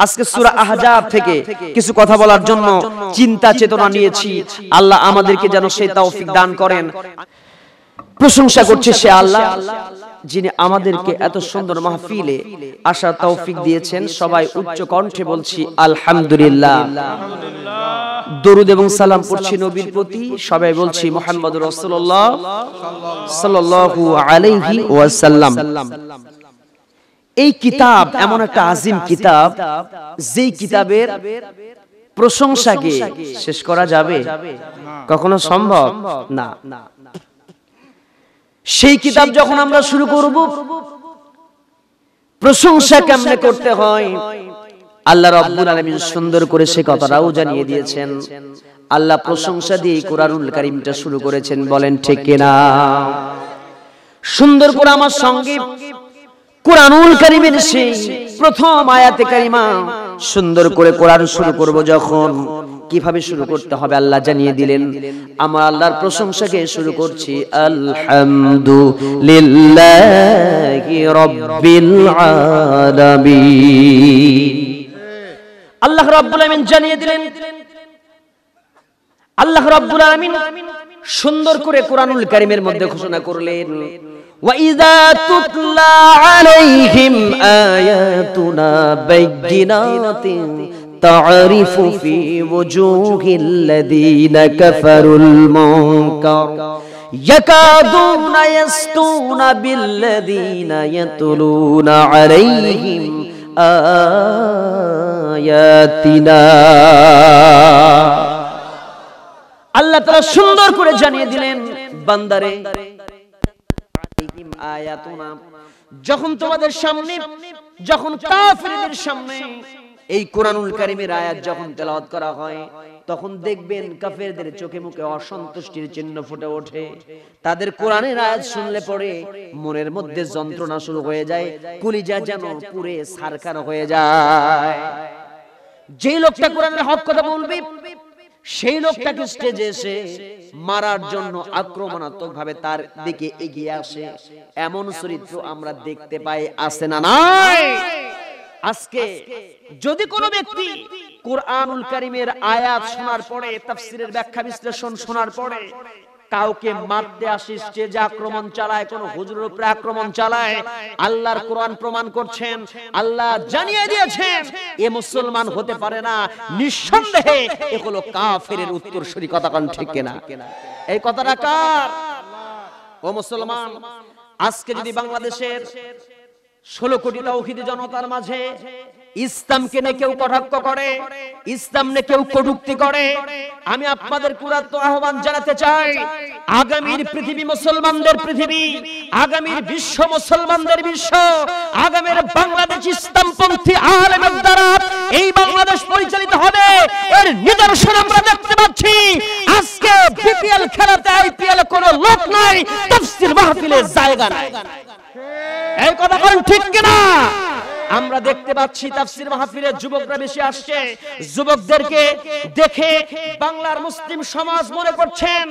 আজকে সূরা আহজাব থেকে কিছু কথা বলার জন্য চিন্তা চেতনা নিয়েছি। আল্লাহ আমাদেরকে যেন সেই তৌফিক দান করেন। প্রশংসা করছে সে আল্লাহ যিনি আমাদেরকে এত সুন্দর মাহফিলে আসার তৌফিক দিয়েছেন। সবাই উচ্চ কণ্ঠে বলছি আলহামদুলিল্লাহ। দরুদ এবং সালাম পড়ছি নবীর প্রতি। সবাই বলছি মুহাম্মদুর রাসূলুল্লাহ সাল্লাল্লাহু আলাইহি ওয়াসাল্লাম। এই কিতাব এমন একটা আজিম কিতাব, যেই কিতাবের প্রশংসাকে শেষ করা যাবে? কখনো সম্ভব না। সেই কিতাব যখন আমরা শুরু করব, প্রশংসা কেমনে করতে হয় আল্লাহ রাব্বুল আলামিন সুন্দর করে সে কথাটাও জানিয়ে দিয়েছেন। আল্লাহ প্রশংসা দিয়ে কোরআনুল কারীমটা শুরু করেছেন, বলেন ঠিক কিনা? সুন্দর করে আমার সঙ্গে কোরআনুল কারীমের সেই প্রথম আয়াতে কারিমা সুন্দর করে কোরআন শুরু করব যখন, কিভাবে শুরু করতে হবে আল্লাহ জানিয়ে দিলেন। আমরা আল্লাহর প্রশংসাকে শুরু করছি আলহামদুলিল্লাহি রাব্বিল আলামিন। আল্লাহ রাব্বুল আলামিন জানিয়ে দিলেন, আল্লাহ রাব্বুল আলামিন সুন্দর করে কোরআনুল কারীমের মধ্যে ঘোষণা করলেন, وَإِذَا تُتْلَى عَلَيْهِمْ آيَاتُنَا بَيِّنَاتٍ تَعْرِفُ فِي وُجُوهِ الَّذِينَ كَفَرُوا الْمُنكَرَ يَكَادُونَ يَسْطُونَ بِالَّذِينَ يَتْلُونَ عَلَيْهِمْ آيَاتِنَا। আল্লাহ তাআলা সুন্দর করে জানিয়ে দিলেন, বান্দারে আয়াতুনা, যখন তোমাদের সামনে, যখন কাফিরদের সামনে এই কোরআনুল কারীমের আয়াত যখন তেলাওয়াত করা হয়, তখন দেখবেন কাফেরদের চোখে মুখে অসন্তুষ্টির চিহ্ন ফুটে ওঠে। তাদের কোরআনের আয়াত শুনলে পরে মনের মধ্যে যন্ত্রণা শুরু হয়ে যায়, কলিজা যেন পুড়ে ছারখার হয়ে যায়। যে লোকটা কোরআনের হক কথা বলবে, সেই লোকটাকে স্টেজে এসে মারার জন্য আক্রমণাত্মক ভাবে তার দিকে এগিয়ে আসে, এমন চরিত্র আমরা দেখতে পাই, আছে না নাই? আজকে যদি কোনো ব্যক্তি কোরআনুল কারীমের আয়াত শোনার পরে, তাফসীরের ব্যাখ্যা বিশ্লেষণ শোনার পরে কাউকে মারতে আসে, স্টেজে আক্রমণ চালায়, কোন হুজুরের উপরে আক্রমণ চালায়, আল্লাহর কোরআন প্রমাণ করছেন, আল্লাহ জানিয়ে দিয়েছেন এ মুসলমান হতে পারে না, নিঃসন্দেহে এ হলো কাফেরের উত্তরসূরি। কথা কোন ঠিক কিনা? এই কথাটা কার? ও মুসলমান, আজকে যদি বাংলাদেশের 16 কোটি তাওহীদি জনতার মাঝে ইসলামকে নিয়ে কেউ কটাক্ষ করে, ইসলাম নিয়ে কেউ কটূক্তি করে, আমি আপনাদের কুরাত আহ্বান জানাতে চাই, আগামীর পৃথিবী মুসলমানদের পৃথিবী, আগামীর বিশ্ব মুসলমানদের বিশ্ব, আগামীর বাংলাদেশ ইসলামপন্থী আলেমের দ্বারা এই বাংলাদেশ পরিচালিত হবে, এর নিদর্শন আমরা দেখতে পাচ্ছি। আজকে বিপিএল খেলাতে আইপিএল কোনো লোক নাই, তাফসীর মাহফিলে জায়গা নাই। এই কথা কোন ঠিক কিনা? আমরা দেখতে পাচ্ছি তাফসীর মাহফিলে যুবকরা বেশি আসছে, যুবকদেরকে দেখে বাংলার মুসলিম সমাজ মনে করছেন,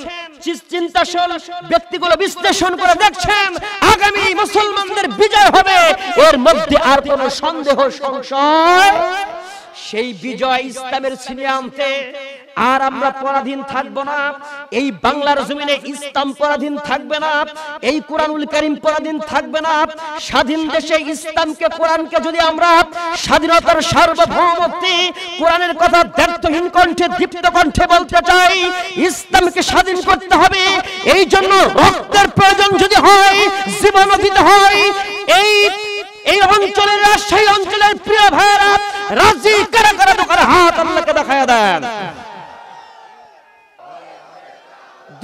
চিন্তাশীল ব্যক্তিগুলো বিশ্লেষণ করে দেখছেন আগামী মুসলমানদের বিজয় হবে, এর মধ্যে আর কোনো সন্দেহ সংশয়? সেই বিজয় ইসলামের ছিনিয়ে আনতে আর আমরা পরাধীন থাকবো না। এই বাংলার জমিনে ইসলাম পরাধীন থাকবে না, এই কোরআনুল কারীম পরাধীন থাকবে না। স্বাধীন দেশে ইসলামকে, কোরআনকে যদি আমরা স্বাধীনতার সার্বভৌমত্বে কোরআনের কথা ব্যর্থহীন কণ্ঠে, দীপ্ত কণ্ঠে বলতে চাই, ইসলামকে স্বাধীন করতে হবে। এই জন্য রক্তের প্রয়োজন যদি হয়, জীবনও দিতে হয়। এই অঞ্চলের, রাজশাহী অঞ্চলের প্রিয় ভাইরা রাজি কারা কারা দোকানে হাত আল্লাহকে দেখায়া দেন।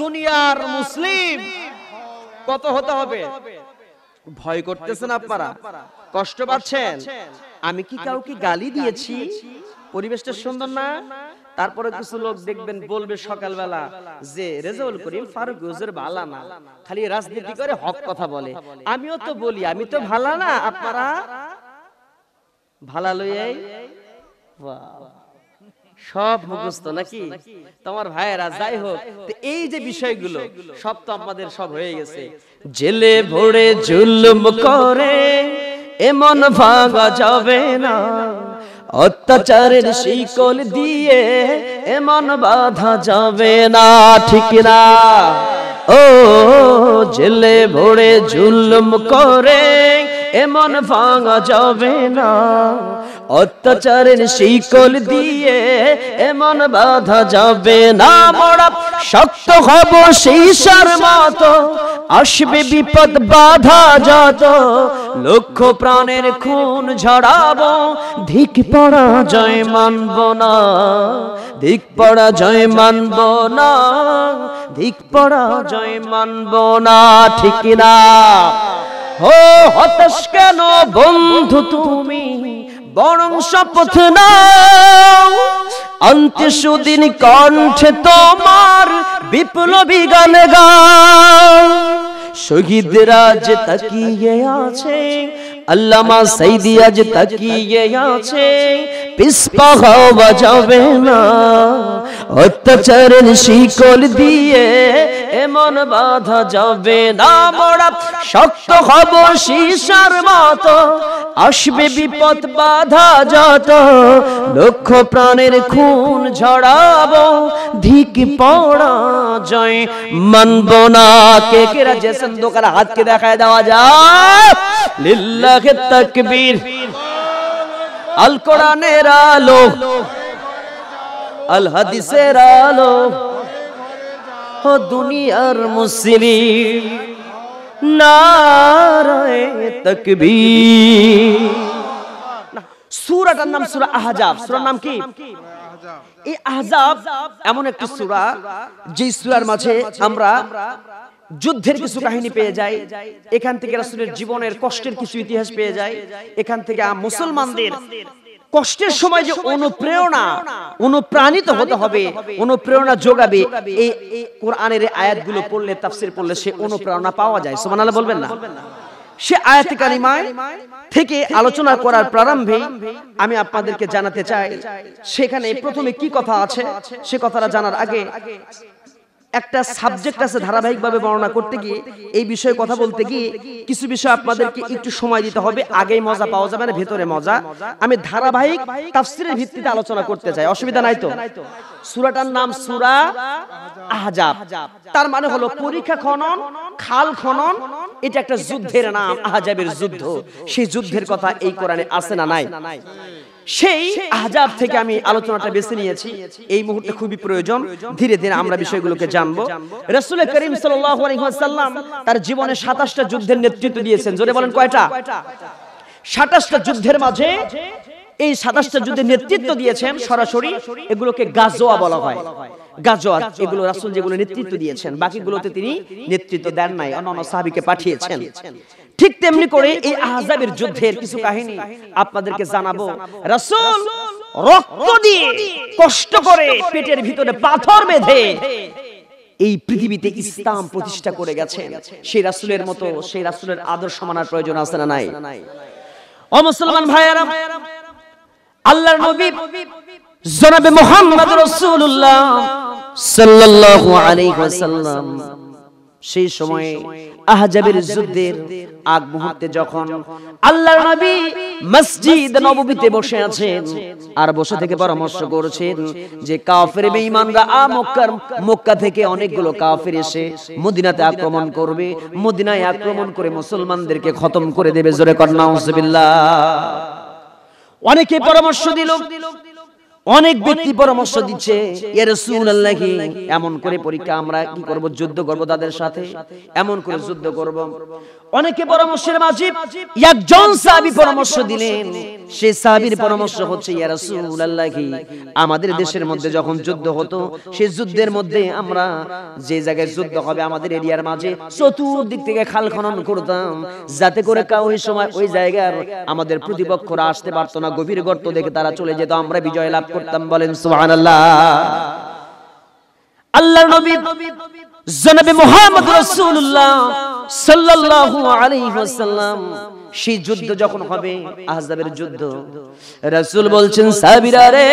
দুনিয়ার মুসলিম কত হতে হবে? ভয় করতেছেন আপনারা? কষ্ট পাচ্ছেন? আমি কি কাউকে গালি দিয়েছি? পরিবেশটা সুন্দর না? তারপরে কিছু লোক দেখবেন বলবে সকালবেলা যে রেজাউল করিম ফারুক হুজুর ভালো না, খালি রাজনীতি করে, হক কথা বলে। আমিও তো বলি আমি তো ভালো না, আপনারা ভালো লইয়াই সব মুখস্থ নাকি তোমার ভাইয়েরা? যাই হোক, এই যে বিষয়গুলো সব তো আমাদের সব হয়ে গেছে। জেলে ভরে জুলুম করে এমন ভাঙা যাবে না, অত্যাচারের শিকল দিয়ে এমন বাধা যাবে না, ঠিক না? ও জেলে ভরে জুলুম করে এমন ভাঙা যাবে না, অত্যাচারের শিকল দিয়ে এমন বাধা যাবে না। মোরা শক্ত হব সীসার মতো, আসবে বিপদ বাধা যত, লক্ষ প্রাণের খুন ঝরাবো, ধিক পরাজয় মানব না, ধিক পরাজয় মানব না, ধিক পরাজয় মানব না, ঠিক না? ও হতাশ কেন বন্ধু তুমি, বরং শপথ নাও, অন্তে সুদিন কণ্ঠে তোমার বিপ্লবী গান গাও। শহীদরা আজ তাকিয়ে আছে, আল্লামা সাইদি আজ তাকিয়ে আছে, পিছপা হওয়া যাবে না, অত্যাচারের শিকল দিয়ে এমন বাধা যাবে না। মোরা শক্ত হব সীসার মতো, আসবে বিপদ বাধা যত, লক্ষ প্রাণের খুন ঝরাবো, ধিক পরাজয় মানব না। কে কে রাজি আছেন দোকানে হাতকে দেখায় দেওয়া যায়? লিল্লাহি তাকবীর। আল কোরআনের আলো, আল হাদিসের আলো, ও দুনিয়ার মুসলিম, নারায়ে তাকবীর। সূরাটার নাম সূরা আহজাব। সূরার নাম কি? এই আহজাব এমন একটি সূরা, যে সূরার মাঝে আমরা যুদ্ধের কিছু কাহিনী পেয়ে যাই, এখান থেকে রাসূলের জীবনের কষ্টের কিছু ইতিহাস পেয়ে যাই, এখান থেকে মুসলমানদের কষ্টের সময় যে অনুপ্রেরণা, অনুপ্রাণিত হতে হবে, অনুপ্রেরণা যোগাবে, এই কোরআনের আয়াতগুলো পড়লে, তাফসীর পড়লে সে অনুপ্রেরণা পাওয়া যায়। সুবহানাল্লাহ বলবেন না? সে আয়াতে কারিমায় থেকে আলোচনা করার প্রারম্ভে আমি আপনাদেরকে জানাতে চাই, সেখানে প্রথমে কি কথা আছে সে কথাটা জানার আগে একটা সাবজেক্ট আছে, ধারাবাহিকভাবে বর্ণনা করতে গিয়ে, এই বিষয়ে কথা বলতে গিয়ে কিছু বিষয় আপনাদেরকে একটু সময় দিতে হবে। আগেই মজা পাওয়া যাবে না, ভেতরে মজা। আমি ধারাবাহিক তাফসীরের ভিত্তিতে আলোচনা করতে চাই, অসুবিধা নাই তো? সূরাটার নাম সূরা আহজাব, তার মানে হলো পরীক্ষা খনন, খাল খনন। এটা একটা যুদ্ধের নাম, আহজাবের যুদ্ধ। সেই যুদ্ধের কথা এই কোরআনে আছে না নাই? সেই আহজাব থেকে আমি আলোচনাটা বেছে নিয়েছি, এই মুহূর্তে খুবই প্রয়োজন। ধীরে ধীরে আমরা বিষয়গুলোকে জানবো। রাসূল করিম সাল্লাল্লাহু আলাইহি ওয়াসাল্লাম তার জীবনে 27টা যুদ্ধের নেতৃত্ব দিয়েছেন। জোরে বলেন কয়টা? 27টা যুদ্ধের মাঝে এই 27টা যুদ্ধের নেতৃত্ব দিয়েছেন সরাসরি। এগুলোকে গাজওয়া বলা হয়। গাজওয়া এগুলো রাসূল যেগুলো নেতৃত্ব দিয়েছেন, বাকিগুলোতে তিনি নেতৃত্ব দেন নাই, অন্যান্য সাহাবীকে পাঠিয়েছেন। ঠিক তেমনি করে এই আহজাবের যুদ্ধের কিছু কাহিনী আপনাদেরকে জানাবো। রাসূল রক্ত দিয়ে, কষ্ট করে, পেটের ভিতরে পাথর বেঁধে এই পৃথিবীতে ইসলাম প্রতিষ্ঠা করে গেছেন। সেই রাসূলের মতো, সেই রাসূলের আদর্শ মানার প্রয়োজন আছে না নাই? ও মুসলমান ভাইয়েরা, আল্লাহর নবী জনাবে মুহাম্মদ রাসূলুল্লাহ সাল্লাল্লাহু আলাইহি ওয়াসাল্লাম সেই সময়ে আহজাবের যুদ্ধের আগ মুহূর্তে যখন আল্লাহর নবী মসজিদ নববীতে বসে আছেন আর বসে থেকে পরামর্শ করছেন যে কাফের বেঈমানরা মক্কা থেকে অনেকগুলো কাফের এসে মদিনাতে আক্রমণ করবে, মদিনায় আক্রমণ করে মুসলমানদেরকে খতম করে দেবে। জোরে কর নাউযুবিল্লাহ। অনেকে পরামর্শ দিল, অনেক ব্যক্তি পরামর্শ দিচ্ছে, ইয়া রাসূলুল্লাহ এমন করে পরীক্ষা, আমরা কি করব? যুদ্ধ করব তাদের সাথে, এমন করে যুদ্ধ করব। অনেকে পরামর্শের মাঝে একজন সাহাবী পরামর্শ দিলেন। সেই সাহাবীর পরামর্শ হচ্ছে, ইয়া রাসূলুল্লাহ আমাদের দেশের মধ্যে যখন যুদ্ধ হতো, সেই যুদ্ধের মধ্যে আমরা যে জায়গায় যুদ্ধ হবে আমাদের এরিয়ার মাঝে চতুর্দিক থেকে খাল খনন করতাম, যাতে করে ওই সময় ওই জায়গার আমাদের প্রতিপক্ষরা আসতে পারতো না, গভীর গর্ত দেখে তারা চলে যেত, আমরা বিজয় লাভ করতাম। বলেন সুবহানাল্লাহ। আল্লাহর নবী জনাবে মুহাম্মদ রাসূলুল্লাহ সাল্লাল্লাহু আলাইহি ওয়াসাল্লাম সেই যুদ্ধ যখন হবে, আহজাবের যুদ্ধ, রাসূল বলছেন সাহাবীরা রে,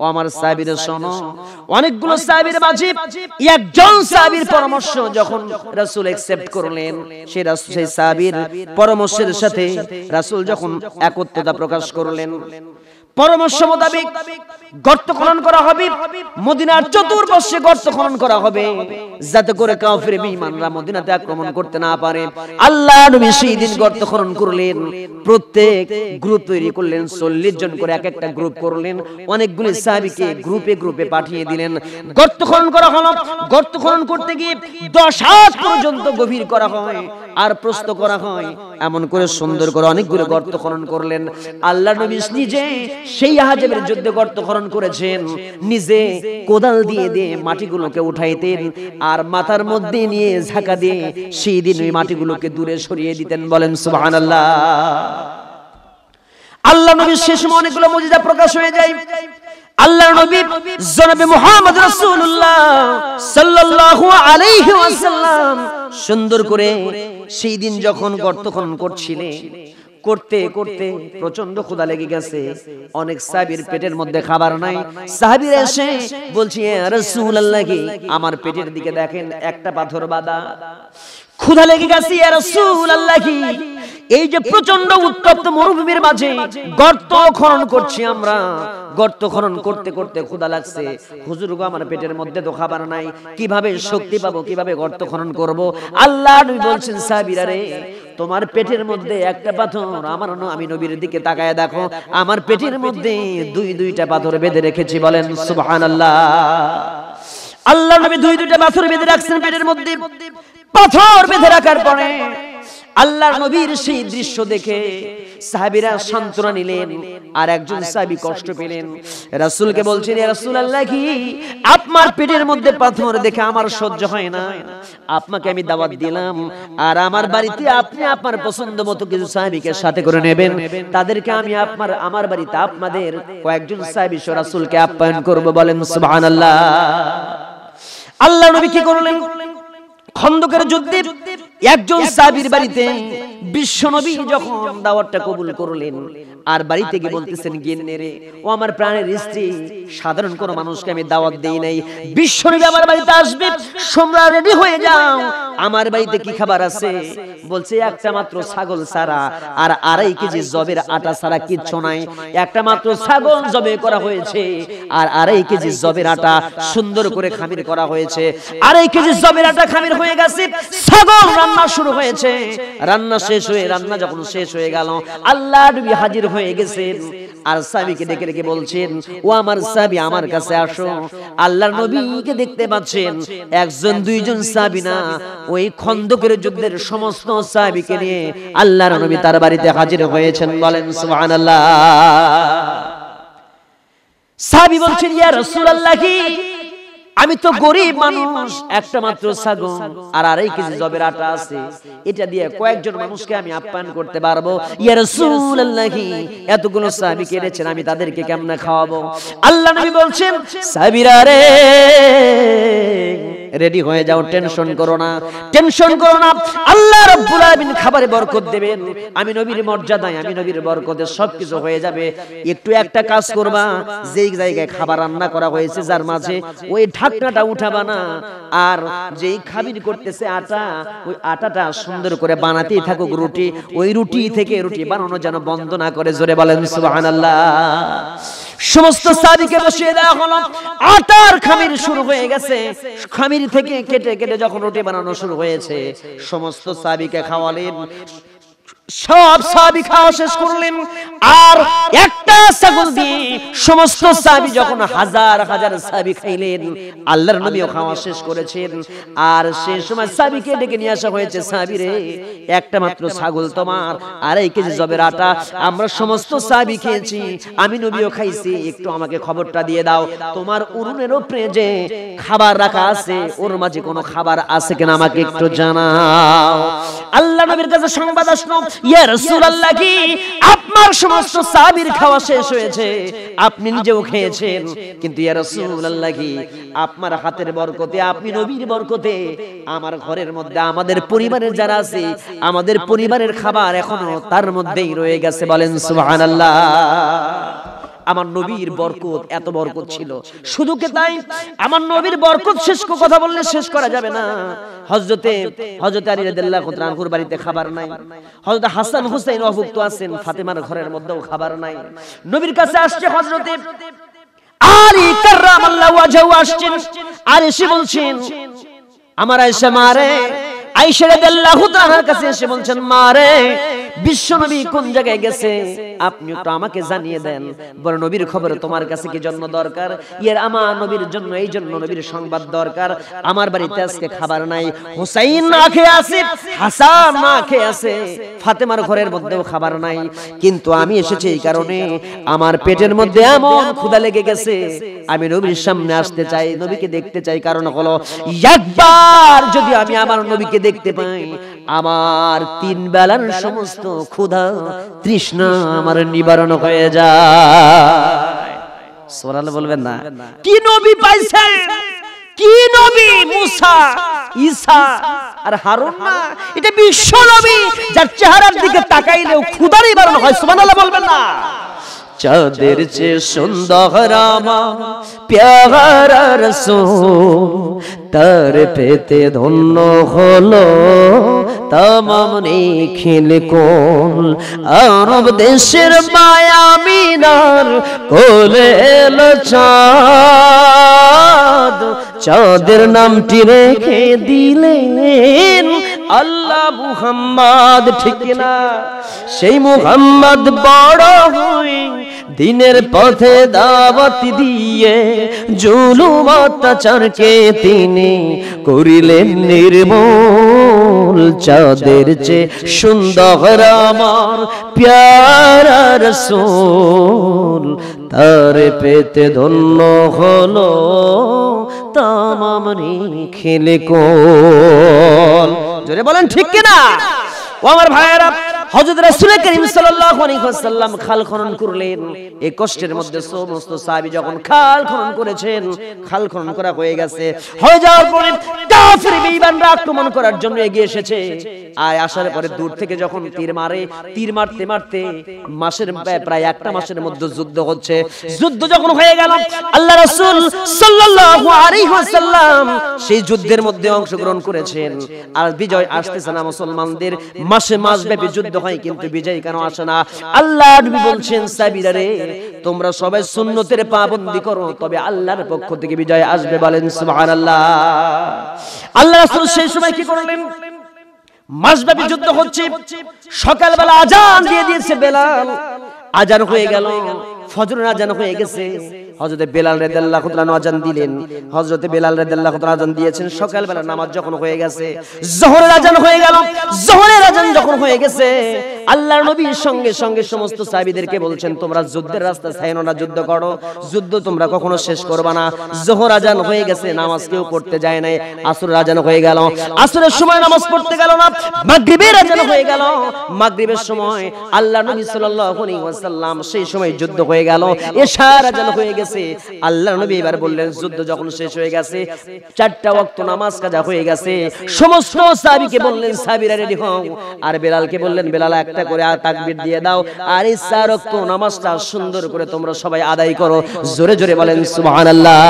ও আমার সাহাবীরা শোনো, অনেকগুলো সাহাবীর মাঝে একজন সাহাবীর পরামর্শ যখন রাসূল একসেপ্ট করলেন, সেই সাহাবীর পরামর্শের সাথে রাসূল যখন একত্রতা প্রকাশ করলেন, পরামর্শ মোতাবেক গর্ত খনন করা হবে, মদিনার চতুর্পাশে গর্ত খনন করা হবে, যাতে করে কাফির বেঈমানরা মদিনাতে আক্রমণ করতে না পারে। আল্লাহ নবী সেই দিন গর্ত খনন করলেন, প্রত্যেক গ্রুপ তৈরি করলেন, 40 জন করে এক একটা গ্রুপ করলেন, অনেকগুলো সাহাবীকে গ্রুপে গ্রুপে পাঠিয়ে দিলেন। গর্ত খনন করা হলো। গর্ত খনন করতে গিয়ে 10 হাত পর্যন্ত গভীর করা হয় আর প্রস্থ করা হয়, এমন করে সুন্দর করে অনেকগুলো গর্ত খনন করলেন। আল্লাহ নবী নিজে সেই আহজাবের যুদ্ধে গর্ত খনন করেছেন, নিজে কোদাল দিয়ে দিয়ে মাটিগুলোকে উঠাইতেন আর মাথার মধ্যে নিয়ে ঝাঁকা দিয়ে সেই দিন ওই মাটিগুলোকে দূরে সরিয়ে দিতেন। বলেন সুবহানাল্লাহ। আল্লাহ নবীর শেষ সময় অনেকগুলো মুজিজা প্রকাশ হয়ে যায়। আল্লাহর নবী জনাবে মুহাম্মদ রাসূলুল্লাহ সাল্লাল্লাহু আলাইহি ওয়াসাল্লাম সুন্দর করে সেই দিন যখন গর্ত খনন করছিলেন, করতে করতে প্রচন্ড ক্ষুধা লেগে গেছে, অনেক সাহাবীর পেটের মধ্যে খাবার নাই। সাহাবীরা এসে বলছে, ইয়া রাসূলুল্লাহ, আমার পেটের দিকে দেখেন একটা পাথর বাঁধা, ক্ষুধা লেগে গেছে ইয়া রাসূলুল্লাহ। এই যে প্রচন্ড উত্তপ্ত মরুভূমির মাঝে গর্ত খনন করছি আমরা, গর্ত খনন করতে করতে ক্ষুধা লাগছে, হুজুর গো আমার পেটের মধ্যে তো খাবার নাই, কিভাবে শক্তি পাবো, কিভাবে গর্ত খনন করব? আল্লাহ নবী বলছেন, সাহাবীরা রে, তোমার পেটের মধ্যে একটা পাথর, আমি নবীর দিকে তাকায় দেখো, আমার পেটের মধ্যে দুইটা পাথর বেঁধে রেখেছি। বলেন সুবহানাল্লাহ। আল্লাহ নবী দুইটা পাথর বেঁধে রাখছেন পেটের মধ্যে। পাথর বেঁধে রাখার পরে আল্লাহর নবীর সেই দৃশ্য দেখে সাহাবীরা সান্ত্বনা নিলেন, আর একজন সাহাবী কষ্ট পেলেন, রাসূলকে বলছেন, ইয়া রাসূলুল্লাহ, কি আপনার পেটের মধ্যে পাথর দেখে আমার সহ্য হয় না, আপনাকে আমি দাওয়াত দিলাম, আর আমার বাড়িতে আপনি আপনার পছন্দ মতো কিছু সাহাবীকে সাথে করে নেবেন, তাদেরকে আমি আমার বাড়িতে আপনাদের কয়েকজন সাহাবী সহ রাসূলকে আপ্যায়ন করব। বলেন সুবহানাল্লাহ। আল্লাহ নবী কি করলেন? খন্দকের যুদ্ধে একজন সাহাবীর বাড়িতে বিশ্বনবী যখন দাওয়াতটা কবুল করলেন, আর বাড়িতে গিয়ে বলতেছেন, গিন্নি রে, ও আমার প্রাণের স্ত্রী, সাধারণ কোন মানুষকে আমি দাওয়াত দেই নাই, বিশ্বনবী আমার বাড়িতে আসবে, তোমরা রেডি হয়ে যাও, আমার বাড়িতে কি খাবার আছে? বলছে, একটা মাত্র ছাগল ছাড়া আর 2.5 কেজি জবের আটা ছাড়া কিচ্ছু নাই। একটা মাত্র ছাগল জবে করা হয়েছে আর 2.5 কেজি জবের আটা সুন্দর করে খামির করা হয়েছে। 2.5 কেজি জবের আটা খামির হয়ে গেছে, ছাগল রান্না শুরু হয়েছে, রান্না যখন শেষ হয়ে গেল, আল্লাহ নবী হাজির হয়ে গেছেন, আর সাহাবীকে ডেকে ডেকে বলছেন, ও আমার সাহাবী, আমার কাছে আসো। আল্লাহর নবীকে দেখতে পাচ্ছেন, একজন দুইজন সাহাবী না, ওই খন্দকের যুদ্ধের সমস্ত সাহাবীকে নিয়ে আল্লাহর নবী তার বাড়িতে হাজির হয়েছেন। বলেন সুবহানাল্লাহ। সাহাবী বলছেন, ইয়া রাসূলুল্লাহ, আমি তো গরিব মানুষ, একটা মাত্র ছাগল আর 2.5 কেজি জবের আটা আছে, এটা দিয়ে কয়েকজন মানুষকে আমি আপ্যায়ন করতে পারবো। ইয়া রাসূলুল্লাহ, এতগুলো সাহাবী এনেছেন, আমি তাদেরকে কেমনে খাওয়াবো? আল্লাহ নবী বলছেন, সাহাবীরা রে, রেডি হয়ে যাও, টেনশন করো না, আল্লাহ রাব্বুল আলামিন খাবারে বরকত দেবেন, আমি নবীর মর্যাদায়, আমি নবীর বরকতে সবকিছু হয়ে যাবে। একটু একটা কাজ করবা, যেই জায়গায় খাবার রান্না করা হয়েছে যার মাঝে, ওই ঢাকনাটা উঠাবা না, আর যেই খাবির করতেছে আটা, ওই আটাটা সুন্দর করে বানাতেই থাকুক রুটি, ওই রুটি থেকে রুটি বানানো যেন বন্ধ না করে। জোরে বলেন সুবহানাল্লাহ। সমস্ত সাহাবীকে বসিয়ে দেওয়া হলো, আটার খামির শুরু হয়ে গেছে, খামির থেকে কেটে কেটে যখন রুটি বানানো শুরু হয়েছে, সমস্ত সাহাবীকে খাওয়ালেন, সব সাহাবী খাওয়া শেষ করলেন, আর একটা ছাগল দিয়ে সমস্ত সাহাবী যখন হাজার হাজার সাহাবী খাইলেন, আল্লাহর নবীও খাওয়া শেষ করেছেন, আর সেই সময় সাহাবীকে ডেকে নিয়ে আসা হয়েছে, সাহাবী রে, একটা মাত্র ছাগল তোমার, 2.5 কেজি জবের আটা, আমরা সমস্ত সাহাবী খেয়েছি, আমি নবীও খাইছি, একটু আমাকে খবরটা দিয়ে দাও, তোমার উরুনের উপরে যে খাবার রাখা আছে, ওর মাঝে কোনো খাবার আছে কিনা আমাকে একটু জানাও। আল্লাহ নবীর কাছে সংবাদ আসলো, ইয়া রাসূলুল্লাহ, কি আপনার সমস্ত সাহাবীর খাওয়া শেষ হয়েছে, আপনি নিজেও খেয়েছেন, কিন্তু ইয়া রাসূলুল্লাহ, কি আপনার হাতের বরকতে, আপনি নবীর বরকতে আমার ঘরের মধ্যে আমাদের পরিবারের যারা আছে, আমাদের পরিবারের খাবার এখনো তার মধ্যেই রয়ে গেছে। বলেন সুবহানাল্লাহ। আমার নবীর বরকত এত বরকত ছিল। শুধু কি তাই, আমার নবীর বরকত শেষ কথা বললে শেষ করা যাবে না। হযরত আলী রাদিয়াল্লাহু তাআলা আনহুর বাড়িতে খাবার নাই, হযরত হাসান হুসাইন অভুক্ত আছেন, ফাতেমার ঘরের মধ্যেও খাবার নাই। নবীর কাছে আসছে হযরত আলী কাররামাল্লাহু ওয়াজহু আসছেন, আর এসে বলছেন আমার আয়েশা মারে, আয়েশা রাদিয়াল্লাহু তাআলার কাছে এসে বলছেন মারে, বিশ্বনবী কোন জায়গায় গেছে আপনি একটু আমাকে জানিয়ে দেন। বড় নবীর খবর তোমার কাছে কি জন্য দরকার? এর আমার নবীর জন্য, এই জন্য নবীর সংবাদ দরকার। আমার বাড়িতে আজকে খাবার নাই, হুসাইন না খেয়ে আছে, হাসান না খেয়ে আছে, ফাতেমার ঘরের মধ্যেও খাবার নাই, কিন্তু আমি এসেছি এই কারণে আমার পেটের মধ্যে এমন ক্ষুধা লেগে গেছে, আমি নবীর সামনে আসতে চাই, নবীকে দেখতে চাই। কারণ হলো একবার যদি আমি আমার নবীকে দেখতে পাই, আমার 3 বেলার সমস্ত ক্ষুধা তৃষ্ণা আমার নিবারণ হয়ে যায়। সুবহানাল্লাহ বলবেন না? কি নবী পাইছেন, কি নবী! মুসা, ঈসা আর হারুন না, এটা বিশ্ব নবী, যার চেহারার দিকে তাকাইলেও ক্ষুধা নিবারণ হয়। সুবহানাল্লাহ বলবেন না? চাঁদের চেয়ে সুন্দর আমার প্যারা রাসূল, তার পেতে ধন্য হলো তামাম নিখিল কুল। আরব দেশের মায়া মিনার কোলে এলো চাঁদ, চাঁদের নামটি রেখে দিলেন আল্লাহ মুহাম্মদ। ঠিক না? সেই মুহাম্মদ বড় হয়ে দিনের পথে দাওয়াত দিয়ে জুলুম অত্যাচারকে তিনি করিলেন নির্মূল। চাঁদের চেয়ে সুন্দর আমার প্যারা রাসূল, তার পেতে ধন্য হলো তামাম নিখিল কুল। জোরে বলেন ঠিক কি না? ও আমার ভাইয়েরা, হযরত রাসূল করিম সাল্লাল্লাহু আলাইহি ওয়াসাল্লাম খাল খনন করলেন। এই কষ্টের মধ্যে সমস্ত সাহাবী যখন খাল খনন করেছেন, খাল খনন করা হয়ে গেছে, হয়ে যাওয়ার পরে কাফির বেঈমানরা আক্রমণ করার জন্য এগিয়ে এসেছে। আর আসার পরে দূর থেকে যখন তীর মারে, তীর মারতে মারতে প্রায় একটা মাসের মধ্যে যুদ্ধ হচ্ছে। যুদ্ধ যখন হয়ে গেল, আল্লাহ রাসূল সাল্লাল্লাহু আলাইহি ওয়াসাল্লাম সেই যুদ্ধের মধ্যে অংশগ্রহণ করেছেন। আর বিজয় আসতেছে না মুসলমানদের, মাসে মাস ব্যাপী যুদ্ধ হয়, কিন্তু বিজয় কেন আসে না? আল্লাহ নবী বলছেন সাহাবীরা রে, তোমরা সবাই সুন্নতের পাবন্দি করো, তবে আল্লাহর পক্ষ থেকে বিজয় আসবে। বলেন সুবহানাল্লাহ। আল্লাহ রাসূল সেই সময় কি করলেন? মাসব্যাপী যুদ্ধ হচ্ছে, সকালবেলা আজান দিয়ে দিয়েছে বেলাল, আজান হয়ে গেল, ফজরের আজান হয়ে গেছে। হযরত বেলাল রাদিয়াল্লাহু তাআলা আজান দিলেন, হযরত বেলাল রাদিয়াল্লাহু তাআলা আজান দিয়েছেন। সকালবেলা নামাজ যখন হয়ে গেছে, যোহরের আজান হয়ে গেল। যোহরের আজান যখন হয়ে গেছে, আল্লাহর নবীর সঙ্গে সঙ্গে সমস্ত সাহাবীদেরকে বলছেন তোমরা যুদ্ধের রাস্তা ছাড়ো না, যুদ্ধ করো, যুদ্ধ তোমরা কখনো শেষ করবে না। যোহর আজান হয়ে গেছে, নামাজ কেউ পড়তে যায় না। আসরের আজান হয়ে গেল, আসরের সময় নামাজ পড়তে গেল না। মাগরিবের আজান হয়ে গেল, মাগরিবের সময় আল্লাহর নবী সাল্লাল্লাহু আলাইহি ওয়াসাল্লাম সেই সময় যুদ্ধ হয়ে গেল। এশার আজান হয়ে গেছে। আল্লাহর নবী এবার বললেন যুদ্ধ যখন শেষ হয়ে গেছে, 4টা ওয়াক্ত নামাজ কাজা হয়ে গেছে, সমস্ত সাহাবীকে বললেন সাহাবীরা রেডি হও। আর বেলালকে বললেন বেলাল একটা করে তাকবীর দিয়ে দাও, আর এই 4 ওয়াক্ত নামাজটা সুন্দর করে তোমরা সবাই আদায় করো। জোরে জোরে বলেন সুবহানাল্লাহ।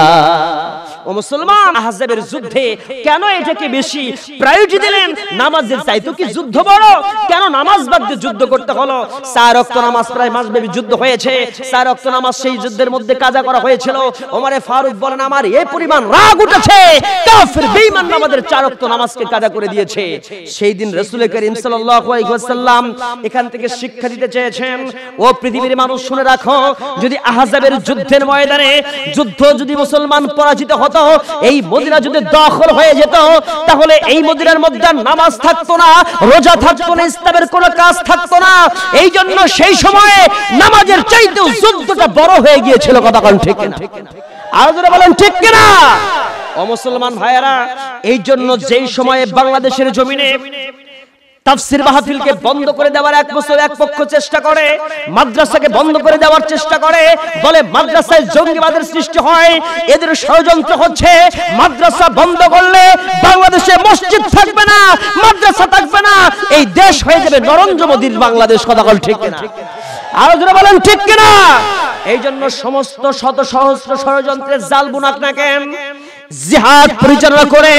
ও মুসলমান, আহজাবের যুদ্ধে কেন এটাকে বেশি প্রায়োরিটি দিলেন? নামাজের চাইতো কি যুদ্ধ বড়? কেন নামাজ বাদ দিয়ে যুদ্ধ করতে হলো? 4 ওয়াক্ত নামাজ প্রায় মাসব্যাপী যুদ্ধ হয়েছে, 4 ওয়াক্ত নামাজ সেই যুদ্ধের মধ্যে কাজা করা হয়েছিল। ওমরে ফারুক বলেন আমার এই পরিমাণ রাগ উঠেছে, কাফির বেঈমান আমাদের 4 ওয়াক্ত নামাজকে কাজা করে দিয়েছে। সেই দিন রাসূল করিম সাল্লাল্লাহু আলাইহি ওয়াসাল্লাম এখান থেকে শিক্ষা দিতে চেয়েছেন, ও পৃথিবীর মানুষ শুনে রাখো, যদি আহজাবের যুদ্ধের ময়দানে যুদ্ধ যদি মুসলমান পরাজিত হতো, এই মদিনা যদি দখল হয়ে যেত, তাহলে এই মদিনার মধ্যে নামাজ থাকতো না, রোজা থাকতো না, ইসলামের কোনো কাজ থাকতো না। এই জন্য সেই সময়ে নামাজের চাইতেও যুদ্ধটা বড় হয়ে গিয়েছিল। কথা কোন ঠিক না? আর যারা বলেন ঠিক কিনা? ও মুসলমান ভাইয়েরা, এই জন্য যেই সময়ে বাংলাদেশের জমিনে তাফসীর মাহফিলকে বন্ধ করে দেওয়ার এক বছর এক পক্ষ চেষ্টা করে, মাদ্রাসাকে বন্ধ করে দেওয়ার চেষ্টা করে, বলে মাদ্রাসায় জঙ্গিবাদের সৃষ্টি হয়, এদের ষড়যন্ত্র হচ্ছে। মাদ্রাসা বন্ধ করলে বাংলাদেশে মসজিদ থাকবে না, মাদ্রাসা থাকবে না, এই দেশ হয়ে যাবে নরেন্দ্র মোদীর বাংলাদেশ। কথা বল ঠিক কিনা? আরো জোরে বলেন ঠিক কিনা? এই জন্য সমস্ত শত সহস্র ষড়যন্ত্রের জাল বুনাক না কেন, জিহাদ পরিচালনা করে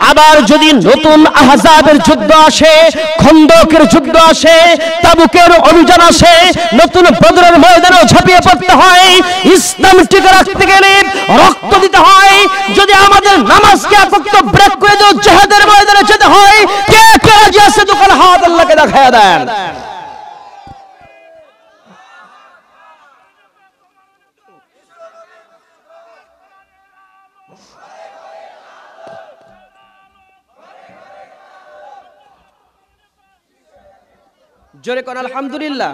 আবার যদি নতুন আহজাবের যুদ্ধ আসে, খন্দকের যুদ্ধ আসে, তাবুকের অভিযান আসে, নতুন বদরের ময়দানেও ঝাঁপিয়ে পড়তে হয়। ইসলাম টিকে রাখতে গেলে রক্ত দিতে হয়। যদি আমাদের নামাজকে একত্র ব্রেক করে দেও, জিহাদের ময়দানে যেতে হয়, কে কে রাজি আছে দোকান হাত আল্লাহকে দেখায় দেন। জোরে কোন আলহামদুলিল্লাহ।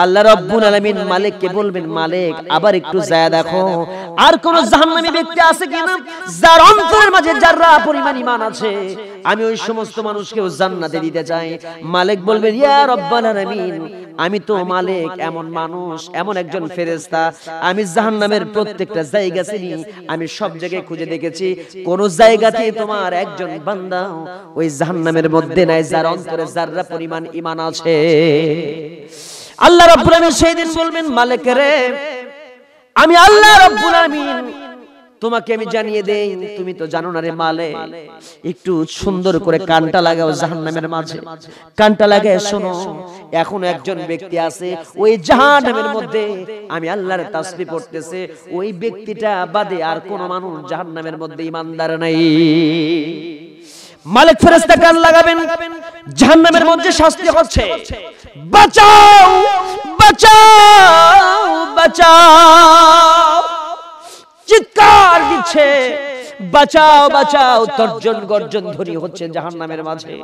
আল্লাহ রাব্বুল আলামিন মালিককে বলবেন, মালিক আবার একটু যায় দেখো আর কোন জাহান্নামী ব্যক্তি আছে কিনা যার অন্তরের মাঝে যাররা পরিমাণ ঈমান আছে, আমি ওই সমস্ত মানুষকেও জান্নাতে দিতে চাই। মালিক বলবেন, ইয়া রাব্বুল আলামিন, আমি তো মালিক এমন মানুষ, এমন একজন ফেরেশতা, আমি জাহান্নামের প্রত্যেকটা জায়গা চিনি, আমি সব জায়গায় খুঁজে দেখেছি, কোন জায়গাতে তোমার একজন বান্দা ওই জাহান্নামের মধ্যে নাই যার অন্তরে যাররা পরিমাণ ঈমান আছে। আল্লাহ রাব্বুল আলামিন সেদিন বলবেন, মালিক রে, আমি আল্লাহ রাব্বুল আলামিন তোমাকে আমি জানিয়ে দেই, তুমি তো জানো না রে মালিক, একটু সুন্দর করে কানটা লাগাও জাহান্নামের মাঝে, কানটা লাগায় শোনো, এখন একজন ব্যক্তি আছে ওই জাহান্নামের মধ্যে, আমি আল্লাহর তাসবিহ পড়তেছে, ওই ব্যক্তিটা বাদে আর কোন মানুষ জাহান্নামের মধ্যে ঈমানদার নাই। মালিক ফেরেশতা কান লাগাবেন, জাহান্নামের মধ্যে শাস্তি হচ্ছে, বাঁচাও বাঁচাও বাঁচাও, চিৎকার দিচ্ছে, বাঁচাও বাঁচাও, তর্জন গর্জন ধ্বনি হচ্ছে জাহান্নামের মাঝে।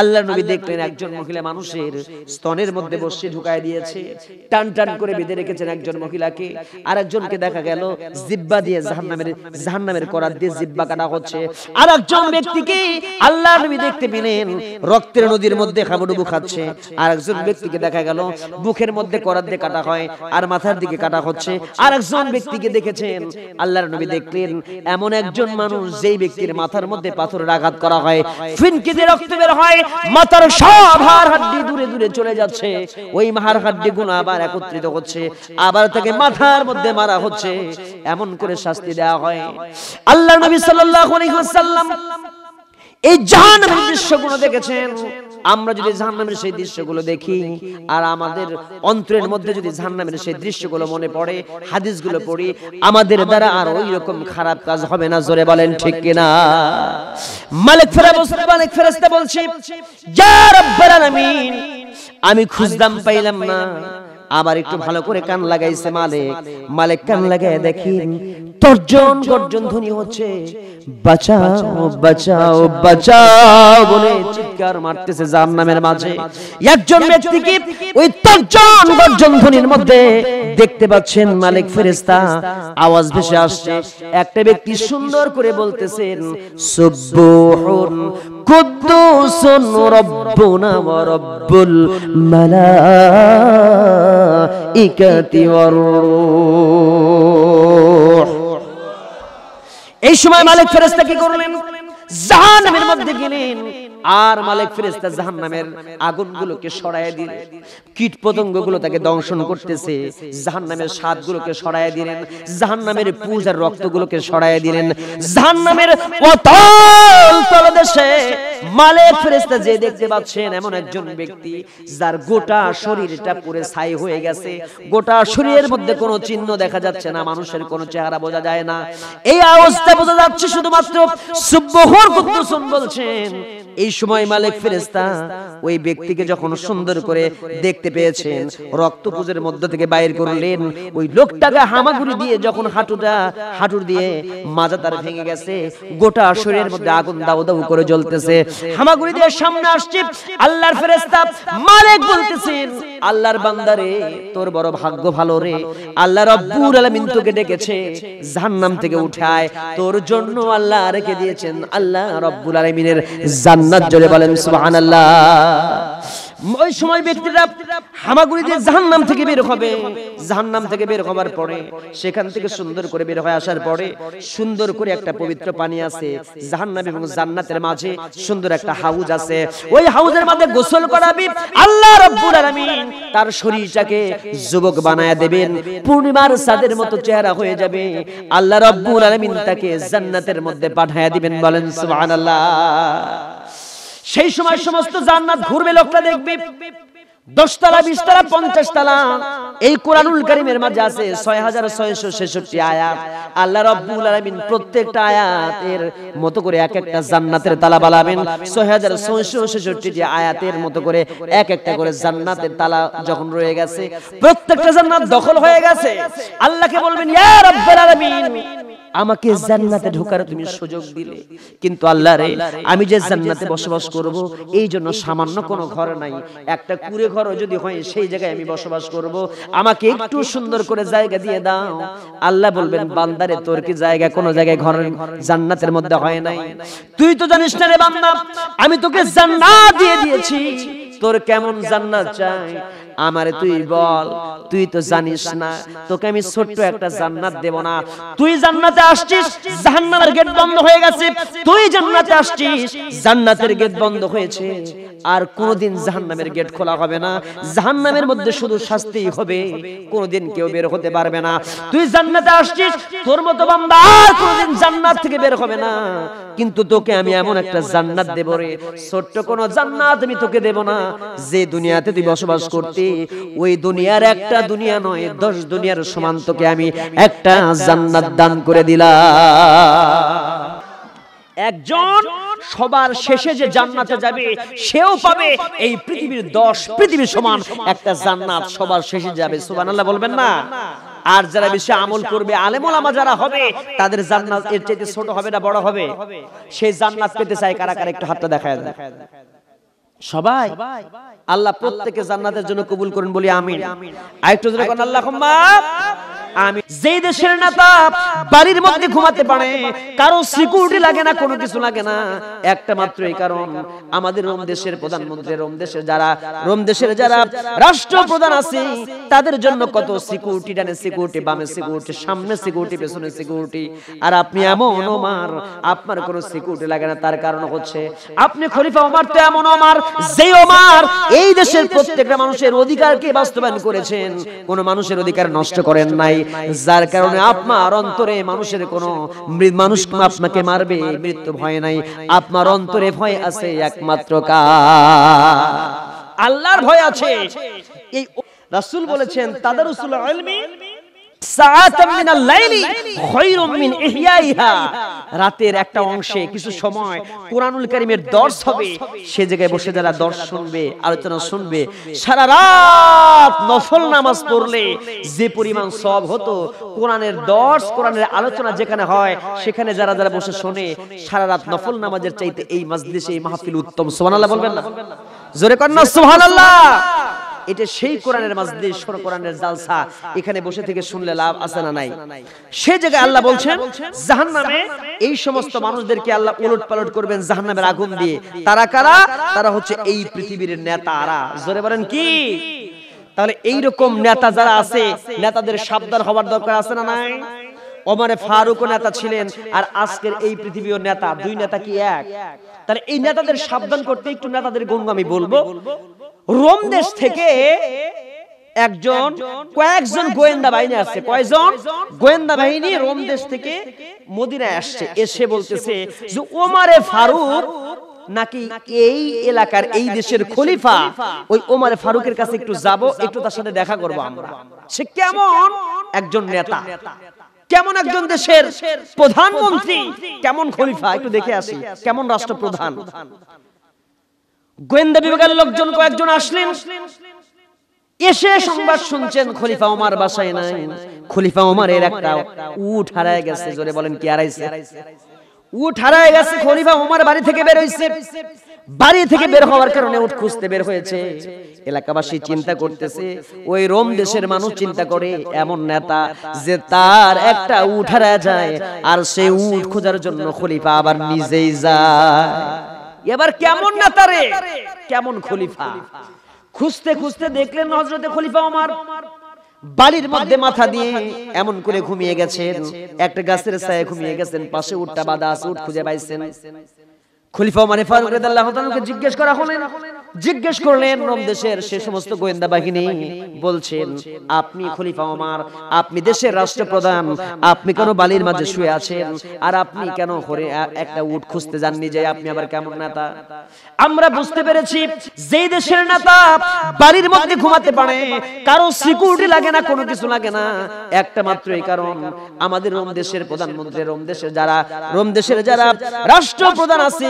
আল্লাহর নবী দেখলেন একজন মহিলা মানুষের স্তনের মধ্যে বসে ঢুকায় দিয়েছে, টান টান করে বেঁধে রেখেছেন একজন মহিলাকে, আর একজনকে দেখা গেল জিহ্বা দিয়ে জাহান্নামের করাত দিয়ে জিহ্বা কাটা হচ্ছে। আর একজন ব্যক্তিকে আল্লাহর নবী দেখতে পেলেন রক্তের নদীর মধ্যে হাবুডুবু খাচ্ছে, আর একজন ব্যক্তিকে দেখা গেল মুখের মধ্যে করাত দিয়ে কাটা হয় আর মাথার দিকে কাটা হচ্ছে। আর একজন ব্যক্তিকে দেখেছেন আল্লাহর নবী দেখলেন এমন একজন মানুষ যেই ব্যক্তির মাথার মধ্যে পাথরের আঘাত করা হয়, ফিনকি দিয়ে রক্ত বের হয়, মাথার সব হাড় হাড্ডি দূরে দূরে চলে যাচ্ছে, ওই হাড় হাড্ডি গুলো আবার একত্রিত হচ্ছে, আবার তাকে মাথার মধ্যে মারা হচ্ছে, এমন করে শাস্তি দেওয়া হয়। আল্লাহর নবী সাল্লাল্লাহু আলাইহি ওয়াসাল্লাম এই জাহান্নামের দৃশ্যগুলো দেখেছেন। আমরা যদি জাহান্নামের সেই দৃশ্যগুলো দেখি আর আমাদের অন্তরের মধ্যে যদি জাহান্নামের সেই দৃশ্যগুলো মনে পড়ে, হাদিসগুলো পড়ি, আমাদের দ্বারা আর ওই রকম খারাপ কাজ হবে না। জোরে বলেন ঠিক কিনা? মালিক ফেরেশতা বলছে, ইয়া রাব্বুল আলামিন, আমি খুঁজলাম পাইলাম না, আবার একটু ভালো করে কান লাগাইছে মালিক কান লাগায় দেখেন তর্জন গর্জন ধ্বনি হচ্ছে, বাঁচাও বাঁচাও বাঁচাও বলে চিৎকার মারতেছে জাহান্নামের মাঝে। একজন ব্যক্তিকে ওই তর্জন গর্জন ধ্বনির মধ্যে দেখতে পাচ্ছেন মালিক ফেরেশতা, আওয়াজ ভেসে আসছে, একটা ব্যক্তি সুন্দর করে বলতেছেন, সুবহুন কুদ্দুসুন রাব্বুনা ওয়া রাব্বুল মালাইকাতি ওয়ার রূহ। এই সময় মালিক ফেরেশতা কি করলেন? জাহান্নামের মধ্যে গেলেন, আর মালিক ফেরেশতা জাহান্নামের আগুনগুলোকে সরায় দিলেন, কীট পতঙ্গগুলো তাকে দংশন করতেছে, জাহান্নামের স্বাদগুলোকে সরায় দিলেন, জাহান্নামের পুজ আর রক্তগুলোকে সরায় দিলেন। জাহান্নামের অতল তলদেশে মালিক ফেরেশতা যে দেখতে পাচ্ছেন এমন একজন ব্যক্তি যার গোটা শরীরটা পুরো ছাই হয়ে গেছে, গোটা শরীরের মধ্যে কোনো চিহ্ন দেখা যাচ্ছে না, মানুষের কোনো চেহারা বোঝা যায় না, এই অবস্থা বোঝা যাচ্ছে শুধুমাত্র সুবহুর কুদ্দুসুন বলছেন। এই সময় মালিক ফেরেশতা ওই ব্যক্তিকে যখন সুন্দর করে দেখতে পেয়েছেন, রক্তপুজের মধ্য থেকে বাইর করলেন, ওই লোকটাকে হামাগুড়ি দিয়ে যখন হাঁটুর দিয়ে মাজা তার ভেঙে গেছে, গোটা শরীরের মধ্যে আগুন দাউ দাউ করে জ্বলতেছে, হামাগুড়ি দিয়ে সামনে আসছে। আল্লাহর ফেরেশতা মালিক বলতেছেন, আল্লাহর বান্দারে তোর বড় ভাগ্য ভালো রে, আল্লাহ রাব্বুল আলামিন তোকে ডেকেছে, জাহান্নাম থেকে উঠায় তোর জন্য আল্লাহ রেখে দিয়েছেন আল্লাহ রাব্বুল আলামিনের জান্নাত। জোরে বলেন সুবহানাল্লাহ। ওই সময় ব্যক্তিরা হামাগুড়ি দিয়ে জাহান্নাম থেকে বের হবে। জাহান্নাম থেকে বের হবার পরে সেখান থেকে সুন্দর করে বের হয়ে আসার পরে সুন্দর করে একটা পবিত্র পানি আছে জাহান্নাম এবং জান্নাতের মাঝে, সুন্দর একটা হাউজ আছে। ওই হাউজের মধ্যে গোসল করাবি, আল্লাহ রাব্বুল আলামিন তার শরীরটাকে যুবক বানায়া দেবেন, পূর্ণিমার চাঁদের মতো চেহারা হয়ে যাবে। আল্লাহ রাব্বুল আলামিন তাকে জান্নাতের মধ্যে পাঠায়া দিবেন, বলেন সুবহানাল্লাহ। সেই সময় সমস্ত জান্নাত ঘুরবে, লোকটা দেখবে 10 তলা 20 তলা 50 তলা। এই কোরআনুল কারীমের মাঝে আছে 6666 আয়াত। আল্লাহ রাব্বুল আলামিন প্রত্যেকটা আয়াতের মতো করে এক একটা জান্নাতের তালা বানাবেন। 6666 আয়াতের মতো করে এক একটা করে জান্নাতের তালা যখন রয়ে গেছে, প্রত্যেকটা জান্নাত দখল হয়ে গেছে, আল্লাহকে বলবেন ইয়া রাব্বুল আলামিন আমাকে জান্নাতে ঢোকার তুমি সুযোগ দিলে, কিন্তু আল্লাহ রে আমি যে জান্নাতে বসবাস করব এই জন্য সামান্য কোনো ঘর নাই, একটা কুঁড়ে ঘর যদি হয় সেই জায়গায় আমি বসবাস করব, আমাকে একটু সুন্দর করে জায়গা দিয়ে দাও। আল্লাহ বলবেন বান্দারে তোর কি জায়গা কোনো জায়গায় ঘর জান্নাতের মধ্যে হয় নাই? তুই তো জানিস না রে বান্দা, আমি তোকে জান্নাত দিয়ে দিয়েছি, তোর কেমন জান্নাত চাই আমারে তুই বল। তুই তো জানিস না, তোকে আমি ছোট্ট একটা জান্নাত দেব না। তুই জান্নাতে আসছিস, জাহান্নামের গেট বন্ধ হয়ে গেছে। তুই জান্নাতে আসছিস, জান্নাতের গেট বন্ধ হয়েছে, আর কোনোদিন জাহান্নামের গেট খোলা হবে না। জাহান্নামের মধ্যে শুধু শাস্তিই হবে, কোনোদিন কেউ বের হতে পারবে না। তুই জান্নাতে আসছিস, তোর মতো বান্দা আর কোনোদিন জান্নাত থেকে বের হবে না, কিন্তু তোকে আমি এমন একটা জান্নাত দেব রে, ছোট্ট কোনো জান্নাত আমি তোকে দেব না যে দুনিয়াতে তুই বসবাস করতি ওই দুনিয়ার একটা দুনিয়া নয় 10 দুনিয়ার সমান তোকে আমি একটা জান্নাত দান করে দিলাম। একজন সবার শেষে যে জান্নাতে যাবে সেও পাবে এই পৃথিবীর 10 পৃথিবীর সমান একটা জান্নাত, সবার শেষে যাবে। সুবহানাল্লাহ বলবেন না? আর যারা বেশি আমল করবে, আলেম ওলামা যারা হবে, তাদের জান্নাত এর চাইতে ছোট হবে না বড় হবে? সেই জান্নাত পেতে চাই কারা কারা একটু হাতটা দেখায় দেন। সবাই? আল্লাহ প্রত্যেককে জান্নাতের জন্য কবুল করুন, বলি আমিন। আরেকটু জোরে বলেন আল্লাহুম্মা আমিন। যেই দেশের নেতা বাড়ির মধ্যে ঘুমাতে পারে, কারো সিকিউরিটি লাগে না, কোনো কিছু লাগে না, একটা মাত্র এই কারণ আমাদের রোম দেশের প্রধানমন্ত্রী, রোম দেশের যারা রাষ্ট্রপ্রধান আছে তাদের জন্য কত সিকিউরিটি, ডানে সিকিউরিটি, বামে সিকিউরিটি, সামনে সিকিউরিটি, পেছনে সিকিউরিটি। আর আপনি এমন ওমর, আপনার কোনো সিকিউরিটি লাগে না। তার কারণ হচ্ছে আপনি খলিফা ওমর, তো এমন ওমর যে ওমর এই দেশের প্রত্যেকটা মানুষের অধিকারকে বাস্তবায়ন করেছেন, কোন মানুষের অধিকার নষ্ট করেন নাই, যার কারণে আপনার অন্তরে মানুষের কোন মানুষ আপনাকে মারবে মৃত্যু ভয় নাই। আপনার অন্তরে ভয় আছে একমাত্র আল্লাহর ভয় আছে। এই রাসূল বলেছেন তাদারুসুল ইলমি সাআতাম মিনাল লাইলি খায়রুম মিন ইহইয়াইহা। রাতের একটা অংশে কিছু সময় কোরআনুল কারীমের দর্স হবে, সে জায়গায় বসে যারা দর্স শুনবে, আলোচনা শুনবে, সারা রাত নফল নামাজ পড়লে যে পরিমাণ সওয়াব হতো, কোরআনের দর্স, কোরআনের আলোচনা যেখানে হয় সেখানে যারা যারা বসে শোনে, সারা রাত নফল নামাজের চাইতে এই মাজলিসে, এই মাহফিল উত্তম। সুবহানাল্লাহ বলবেন না? জোরে কর না সুবহানাল্লাহ। এটা সেই কোরআনের মাজলিস, কোরআনের জালসা, এখানে বসে থেকে শুনলে লাভ আছে না নাই? সেই জায়গায় আল্লাহ বলছেন জাহান্নামে এই সমস্ত মানুষদেরকে আল্লাহ উলটপালট করবেন জাহান্নামের আগুন দিয়ে। তারা কারা? তারা হচ্ছে এই পৃথিবীর নেতারা। জোরে বলেন কি? তাহলে এই রকম নেতা যারা আছে, নেতাদের সাবধান হওয়ার দরকার আছে না নাই? ওমরে ফারুক নেতা ছিলেন, আর আজকের এই পৃথিবীর নেতা, দুই নেতা কি এক? তাহলে এই নেতাদের সাবধান করতে একটু নেতাদের গুণ আমি বলবো। রোম দেশ থেকে কয়েকজন গোয়েন্দা বাহিনী আসছে। কয়জন গোয়েন্দা বাহিনী রোম দেশ থেকে মদিনায় আসছে, এসে বলতেছে যে ওমরে ফারুক নাকি এই এলাকার, এই দেশের খলিফা। ওই ওমরে ফারুকের কাছে একটু যাব, একটু তার সাথে দেখা করবো আমরা। সে কেমন একজন নেতা, কেমন একজন দেশের প্রধানমন্ত্রী, কেমন খলিফা, একটু দেখে আসি কেমন রাষ্ট্রপ্রধান। গোয়েন্দা বিভাগের লোকজন কয়েকজন আসলেন, এসে সংবাদ শুনছেন খলিফা ওমর বাসায় নাই। খলিফা ওমরের একটা উট হারায় গেছে। জোরে বলেন কি হারাইছে? উট হারায় গেছে। খলিফা ওমর বাড়ি থেকে বের হইছে, বাড়ি থেকে বের হওয়ার কারণে উট খুঁজতে বের হয়েছে। এলাকাবাসী চিন্তা করতেছে, ওই রোম দেশের মানুষ চিন্তা করে এমন নেতা যে তার একটা উট হারায় যায়, আর সেই উট খোঁজার জন্য খলিফা আবার নিজেই যায়। এবার কেমন নেতা রে, কেমন খলিফা? খুঁজতে খুঁজতে দেখলেন হযরতে খলিফা ওমর বালির মধ্যে মাথা দিয়ে এমন করে ঘুমিয়ে গেছেন, একটা গাছের ছায়ায় ঘুমিয়ে গেছেন, পাশে উটটা বাঁধা আছে, উট খুঁজে পাইছেন। খলিফা ওমর ফারুক রাদিয়াল্লাহু তাআলাকে জিজ্ঞেস করা হলেন, জিজ্ঞেস করলেন রোম দেশের সে সমস্ত গোয়েন্দা বাহিনী, বলছেন আপনি খলিফা ওমর, আপনি দেশের রাষ্ট্রপ্রধান, আপনি কেন বালির মাঝে শুয়ে আছেন, আর আপনি কেন করে একটা উট খুঁজতে যাননি, যে আপনি আবার কেমন নেতা? আমরা বুঝতে পেরেছি যেই দেশের নেতা বাড়ির মধ্যে ঘুমাতে পারে, কারো সিকিউরিটি লাগে না, কোনো কিছু লাগে না, একটা মাত্র এই কারণ আমাদের রোম দেশের প্রধানমন্ত্রী, রোম দেশের যারা রাষ্ট্রপ্রধান আছে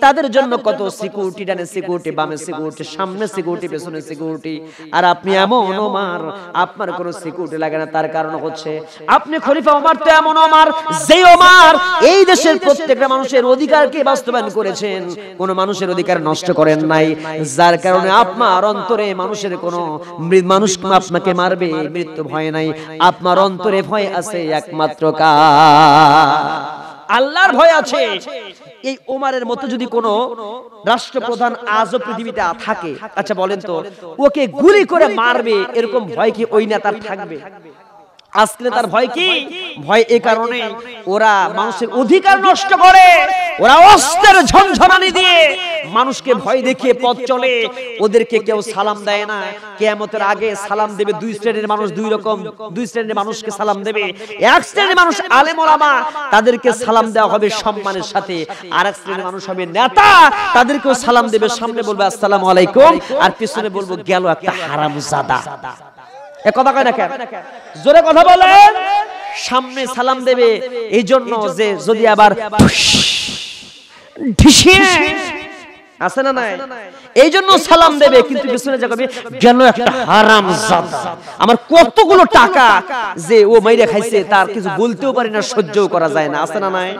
তাদের জন্য কত সিকিউরিটি, ডানে সিকিউরিটি, বামে সিকিউরিটি, সামনে সিকিউরিটি, পেছনে সিকিউরিটি, আর আপনি এমন ওমর আপনার কোনো সিকিউরিটি লাগে না। তার কারণ হচ্ছে আপনি খলিফা ওমর তো এমন ওমর যেই ওমর এই দেশের প্রত্যেকটা মানুষের অধিকারকে বাস্তবায়ন করেছেন, কোন মানুষের অধিকার নষ্ট করেন নাই, যার কারণে আপনার অন্তরে মানুষের কোনো মানুষ আপনাকে মারবে মৃত্যু ভয় নাই, আপনার অন্তরে ভয় আছে একমাত্র আল্লাহর ভয় আছে। এই ওমরের মতো যদি কোনো রাষ্ট্রপ্রধান আজও পৃথিবীতে থাকে, আচ্ছা বলেন তো ওকে গুলি করে মারবে এরকম ভয় কি ওই নেতার থাকবে? আজকে তার ভয় কি? ভয় এই কারণে ওরা মানুষের অধিকার নষ্ট করে, ওরা অস্ত্রের ঝনঝনানি দিয়ে মানুষকে ভয় দেখিয়ে পথ চলে, ওদেরকে কেউ সালাম দেয় না। কিয়ামতের আগে সালাম দেবে দুই শ্রেণীর মানুষ, দুই শ্রেণীর মানুষকে সালাম দেবে। এক শ্রেণীর মানুষ আলেম ওলামা, তাদেরকে সালাম দেওয়া হবে সম্মানের সাথে, আর এক শ্রেণীর মানুষ হবে নেতা, তাদেরকেও সালাম দেবে, সামনে বলবে আসসালামু আলাইকুম, আর পিছনে বলবো গেল একটা হারামজাদা। এ কথা কয় না কেন? জোরে কথা বলেন। সামনে সালাম দেবে এই জন্য যে যদি আবার ঢিসিয়ে আছে না নাই, এই জন্য সালাম দেবে, কিন্তু পিছনে যাবে গেল একটা হারামজাদা, আমার কতগুলো টাকা যে ও মাইরে খাইছে তার কিছু বলতেও পারি না, সহ্যও করা যায় না, আছে না নাই?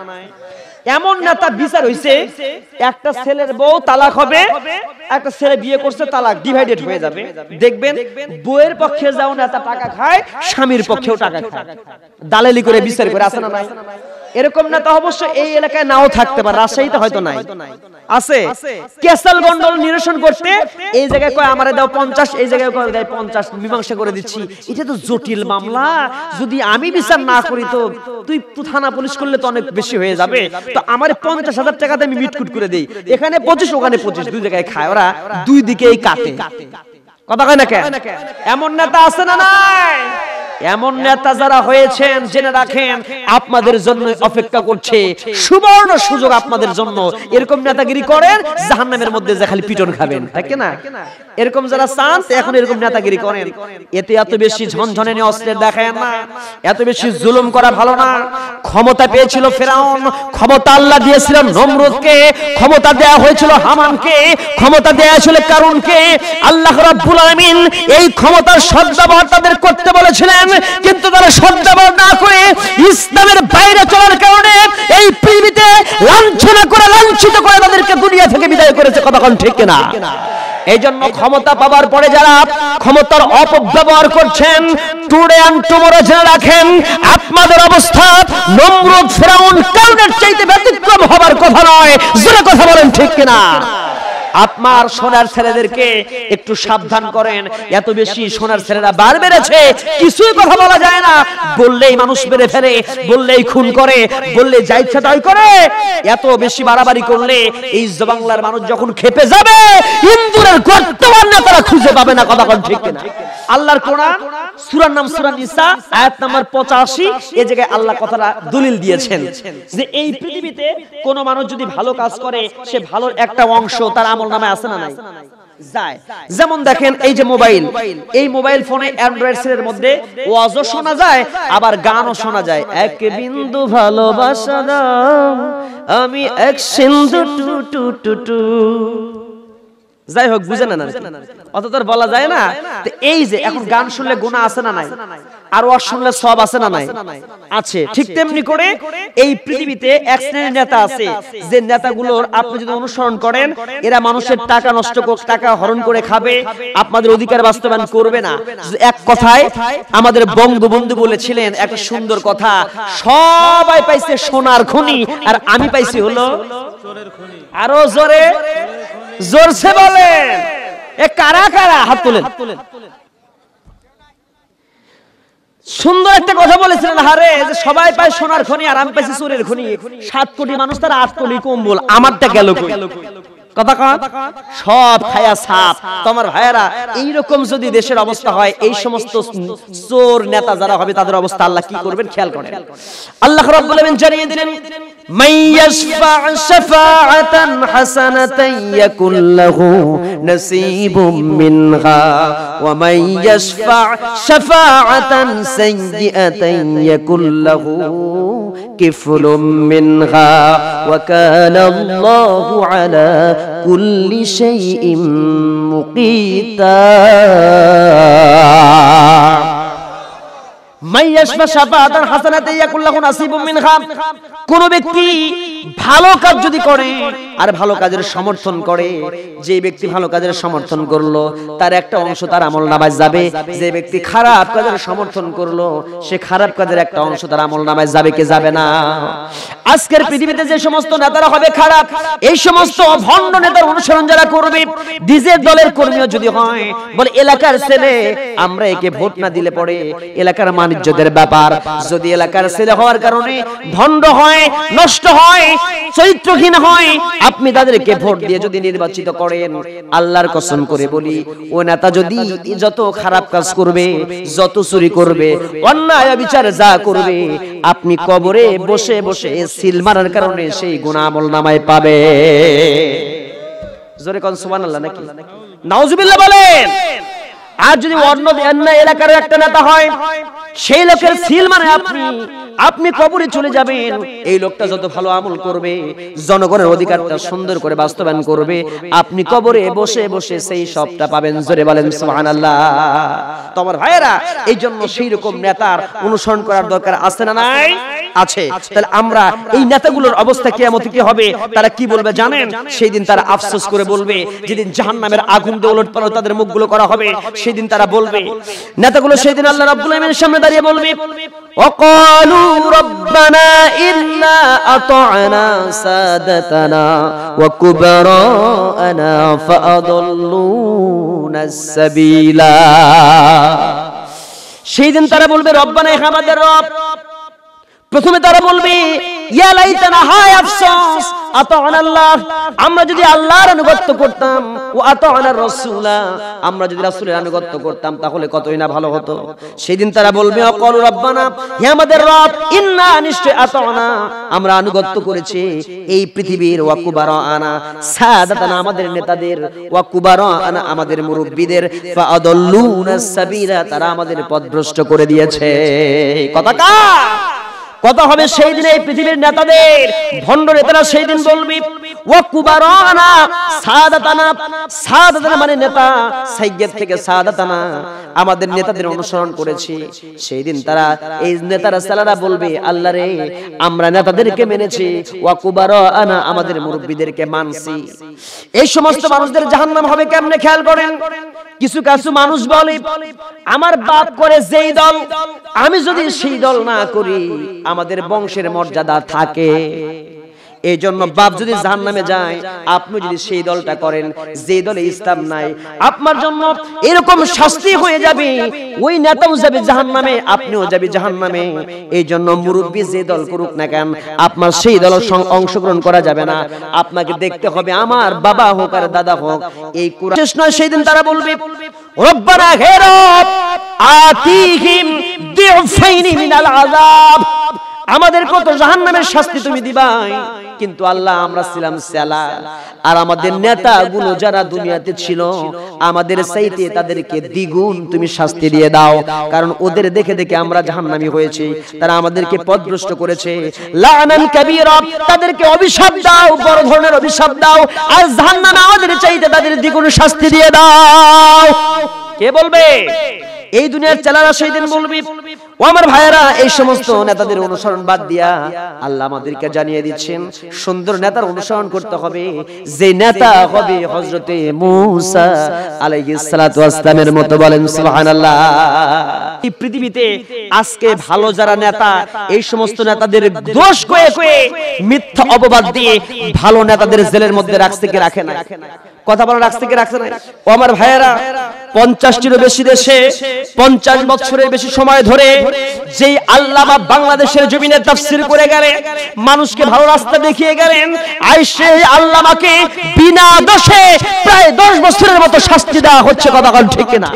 এমন নেতা বিচার হইছে, একটা ছেলের বউ তালাক হবে, একটা ছেলে বিয়ে করছে তালাক ডিভাইডেড হয়ে যাবে, দেখবেন বউয়ের পক্ষে যাও নেতা টাকা খায়, স্বামীর পক্ষেও টাকা খায়, দালালি করে বিচার করে, আছে না নাই? এরকম নেতা অবশ্য এই এলাকায় নাও থাকতে পারে, রাজশাহীতে হয়তো নাই, আছে। কেসাল গন্ডল নিরসন করতে এই জায়গায় কয় আমারে দাও 50, এই জায়গায় কয় দাও 50, মীমাংসা করে দিচ্ছি। এটা তো জটিল মামলা, যদি আমি বিচার না করি তো তুই থানা পুলিশ করলে তো অনেক বেশি হয়ে যাবে, তো আমারে 50,000 টাকাতে আমি মিটকুট করে দেই, এখানে 25 ওখানে 25, দুই জায়গায় খায়, ওরা দুই দিকেই কাটে। কথা কয় না কেন? এমন নেতা আছে না নাই? এমন নেতা যারা হয়েছেন জেনে রাখেন আপনাদের জন্য অপেক্ষা করছে সুবর্ণ সুযোগ আপনাদের জন্য। এরকম নেতাগিরি করেন জাহান্নামের মধ্যে যে খালি পিটন খাবেন, তাই না? এরকম যারা চান এখন এরকম নেতাগিরি করেন, এতে এত বেশি ঝনঝনে অস্ত্রের দেখায় না, এত বেশি জুলুম করা ভালো না। ক্ষমতা পেয়েছিল ফেরাউন, ক্ষমতা আল্লাহ দিয়েছিলেন নমরুদকে, ক্ষমতা দেয়া হয়েছিল হামানকে, ক্ষমতা দেয়া হয়েছিল কারুনকে। আল্লাহ রাব্বুল আলামিন এই ক্ষমতার সদ্ব্যবহার তাদের করতে বলেছিলেন, কিন্তু তারা সদ্ব্যবহার না করে ইসলামের বাইরে চলার কারণে এই পৃথিবীতে লাঞ্ছনা করে লাঞ্ছিত করে তাদেরকে দুনিয়া থেকে বিদায় করেছে। কথা কোন ঠিক কিনা? এই জন্য ক্ষমতা পাওয়ার পরে যারা ক্ষমতার অপব্যবহার করছেন, টুডে এন্ড টুমরো জেনে রাখেন আপনাদের অবস্থা নমরুদ ফেরাউন কারণের চাইতে ব্যতিক্রম হবার কথা নয়। জোরে কথা বলেন ঠিক কিনা? আপনার সোনার ছেলেদেরকে একটু সাবধান করেন, এত বেশি সোনার ছেলেরা বার বেড়েছে, কিছুই কথা বলা যায় না, বললেই মানুষ মেরে ফেলে, বললেই খুন করে, বললে যা ইচ্ছা তাই করে। এত বেশি বাড়াবাড়ি করলে এই বাংলার মানুষ যখন খেপে যাবে, ইন্দুরের গর্তবান নেতারা খুঁজে পাবে না। কথা কোন ঠিক কিনা? আল্লাহর কোরআন সূরার নাম সূরা নিসা আয়াত নাম্বার 85, এই জায়গায় আল্লাহ কথাটা দলিল দিয়েছেন যে এই পৃথিবীতে কোন মানুষ যদি ভালো কাজ করে সে ভালোর একটা অংশ তার আমল নামে আছে না নাই? যায়। যেমন দেখেন এই যে মোবাইল, এই মোবাইল ফোনে অ্যান্ড্রয়েড সেলের মধ্যে ওয়াজও শোনা যায়, আবার গানও শোনা যায়। এক বিন্দু ভালোবাসা দাও আমি এক সিন্ধু টু টু টু টু, যাই হোক বুঝেন না, অত তো বলা যায় না। তো এই যে এখন গান শুনলে গুনাহ আছে না নাই? আর ওয়াজ শুনলে সওয়াব আছে না নাই? আছে। ঠিক তেমনি করে এই পৃথিবীতে এক শ্রেণীর নেতা আছে যে নেতাগুলোর আপনি যদি অনুসরণ করেন, এরা মানুষের টাকা নষ্ট করে, টাকা হরণ করে খাবে, আপনাদের অধিকার বাস্তবায়ন করবে না। এক কথায় আমাদের বঙ্গবন্ধু বলেছিলেন একটা সুন্দর কথা, সবাই পাইছে সোনার খনি আর আমি পাইছি হলো চোরের খনি। আরো জোরে জোরসে বলেন, এ কারা কারা হাত তোলেন। সুন্দর একটা কথা বলেছিলেন, হারে যে সবাই পায় সোনার খনি আর আমি পাইছি চোরের খনি। 7 কোটি মানুষ তার 8 কোটি কম্বল, আমারটা গেল কই? কথা কন, সব খায়া সাপ। তোমার ভাইয়েরা, এইরকম যদি দেশের অবস্থা হয়, এই সমস্ত চোর নেতা যারা হবে তাদের অবস্থা আল্লাহ কি করবেন খেয়াল করেন। আল্লাহ রাব্বুল আলামিন জানিয়ে দিলেন, মাইয়াশফা শাফাআতান হাসানাতান ইয়াকুল লাহু নাসীবুম মিনহা ওয়া মাইয়াশফা শাফাআতান সাইয়্যাতান ইয়াকুল লাহু কিফলুম মিনহা ওয়া কানা আল্লাহু আলা কুল্লি শাইইন মুকিতা। কোন ব্যক্তি ভালো কাজ যদি করে আর ভালো কাজের সমর্থন করে, যে ব্যক্তি ভালো কাজের সমর্থন করলো তার একটা অংশ তার আমলনামায় যাবে। যে ব্যক্তি খারাপ কাজের সমর্থন করলো সে খারাপ কাজের একটা অংশ তার আমলনামায় যাবে কি যাবে না? আজকের পৃথিবীতে যে সমস্ত নেতারা হবে খারাপ, এই সমস্ত ভণ্ড নেতার অনুসরণ যারা করবে, ডিজের দলের কর্মীও যদি হয়, বলে এলাকার ছেলে, আমরা একে ভোট না দিলে পরে এলাকার ইজ্জতের ব্যাপার। যদি এলাকার ছেলে হওয়ার কারণে ভণ্ড হয়, নষ্ট হয়, চরিত্রহীন হয়, আপনি তাদেরকে ভোট দিয়ে যদি নির্বাচিত করেন, আল্লাহর কসম করে বলি, ও নেতা যদি যত খারাপ কাজ করবে, যত চুরি করবে, অন্যায় বিচার যা করবে, আপনি কবরে বসে বসে সিল মারার কারণে সেই গুনাহ আমলনামায় পাবে। জোরে কোন সুবহানাল্লাহ নাকি নাউজুবিল্লাহ বলেন। আর যদি অন্য এলাকার একটা নেতা হয়, সেই লোকের সিল মানে আপনি কবরে চলে যাবেন। এই লোকটা যত ভালো আমল করবে, জনগণের অধিকারটা সুন্দর করে বাস্তবায়ন করবে, আপনি কবরে বসে বসে সেই সবটা পাবেন। জোরে বলেন সুবহানাল্লাহ। তোমার ভাইয়েরা, এই জন্য সেই রকম নেতার অনুসরণ করার দরকার আছে না নাই? আছে। তাহলে আমরা এই নেতাগুলোর অবস্থা কিয়ামতে কি হবে, তারা কি বলবে জানেন? সেই দিন তারা আফসোস করে বলবে, যেদিন জাহান্নামের আগুন দিয়ে উলটপালট তাদের মুখগুলো করা হবে, সেই দিন তারা বলবে, নেতাগুলো সেই দিন আল্লাহ রাব্বুল আলামিনের সামনে দাঁড়িয়ে বলবে, ওয়াকালু রাব্বানা ইন্না আতা'না সাদাতানা ওয়া কুবারানা ফাআদাল্লুনা সাবিলা। সেই দিন তারা বলবে, রব্বানা, হে আমাদের রব। প্রথমে তারা বলবে, ইয়া লাইতানা, হায় আফসোস, আতা'না আল্লাহ, আমরা যদি আল্লাহর আনুগত্য করতাম, ও আতা'না রাসূলা, আমরা যদি রাসূলের আনুগত্য করতাম তাহলে কতই না ভালো হতো। সেদিন তারা বলবে, ওয়াকালু রাব্বানা, হে আমাদের রব, ইন্না, নিশ্চয়, আতা'না, আমরা আনুগত্য করেছি এই পৃথিবীর, ওয়া কুবারানা, সাদাতানা, আমাদের নেতাদের, ওয়া কুবারানা, আমাদের মুরব্বিদের, ফাআদাল্লুনা সাবিলা, তারা আমাদের পথভ্রষ্ট করে দিয়েছে। কথা হবে সেই দিন এই পৃথিবীর নেতাদের, ভণ্ড নেতারা সেই দিন বলবি, ওয়া কুবারানা সাদাতানা, সাদাতানা মানে নেতা, সাইয়্যিদ থেকে সাদাতানা, আমাদের নেতাদের অনুসরণ করেছি। সেই দিন তারা, এই নেতারা সালারা বলবে, আল্লাহ রে, আমরা নেতাদেরকে মেনেছি, ওয়া কুবারানা, আমাদের মুরব্বিদেরকে মানছি। এই সমস্ত মানুষদের জাহান্নাম হবে কেমনে খেয়াল করেন। কিছু কিছু মানুষ বলে, আমার বাপ করে যেই দল, আমি যদি সেই দল না করি আমাদের বংশের মর্যাদা থাকে। এই জন্য বাপ যদি জাহান্নামে যায়, আপনি যদি সেই দলটা করেন যে দলে ইসলাম নাই, আপনার জন্য এরকম শাস্তি হয়ে যাবে, ওই নেতাও যাবে জাহান্নামে, আপনিও যাবে জাহান্নামে। এই জন্য মুরব্বি যে দল করুক না কেন, আপনার সেই দলের সঙ্গে অংশগ্রহণ করা যাবে না। আপনাকে দেখতে হবে, আমার বাবা হোক আর দাদা হোক, এই কুরআন শেষ নয়। সেই দিন তারা বলবে, রব্বানা, হে রব, আতিহিম দিফাইনি মিনাল আযাব, আমাদের কত জাহান্নামের শাস্তি তুমি দিবাই। কিন্তু আল্লাহ, আমরা ছিলাম সেলা, আর আমাদের নেতাগুলো যারা দুনিয়াতে ছিল আমাদের চাইতে তাদেরকে দ্বিগুণ তুমি শাস্তি দিয়ে দাও, কারণ ওদের দেখে দেখে আমরা জাহান্নামী হয়েছি, তারা আমাদেরকে পথভ্রষ্ট করেছে। লানান কাবীরা, তাদেরকে অভিশাপ দাও, বড় ধরনের অভিশাপ দাও, আর জাহান্নামে আমাদের চাইতে তাদের দ্বিগুণ শাস্তি দিয়ে দাও। কে বলবে? এই দুনিয়ার চালারা সেই দিন বলবি, ও আমার ভাইয়েরা, এই সমস্ত নেতাদের অনুসরণ বাদ দিয়া আল্লাহ আমাদেরকে জানিয়ে দিচ্ছেন সুন্দর নেতার অনুসরণ করতে হবে, যে নেতা হবে হযরতে মূসা আলাইহিস সালাতু ওয়াস সালামের মতো। বলেন সুবহানাল্লাহ। এই পৃথিবীতে আজকে ভালো যারা নেতা, এই সমস্ত নেতাদের দোষ কয়ে কয়ে মিথ্যা অপবাদ দিয়ে ভালো নেতাদের জেলের মধ্যে রাখছে কি রাখে না? কথা বলা রাখছে কি রাখছে না? ও আমার ভাইয়েরা, 50টিরও বেশি দেশে 50 বছরের বেশি সময় ধরে যেই আল্লামা বাংলাদেশের জমিনে তাফসীর করে গেলেন, মানুষকে ভালো রাস্তা দেখিয়ে গেলেন, আর সেই আল্লামাকে বিনা দোষে প্রায় 10 বছরের মতো শাস্তি দেওয়া হচ্ছে। কথা বলেন ঠিক কিনা?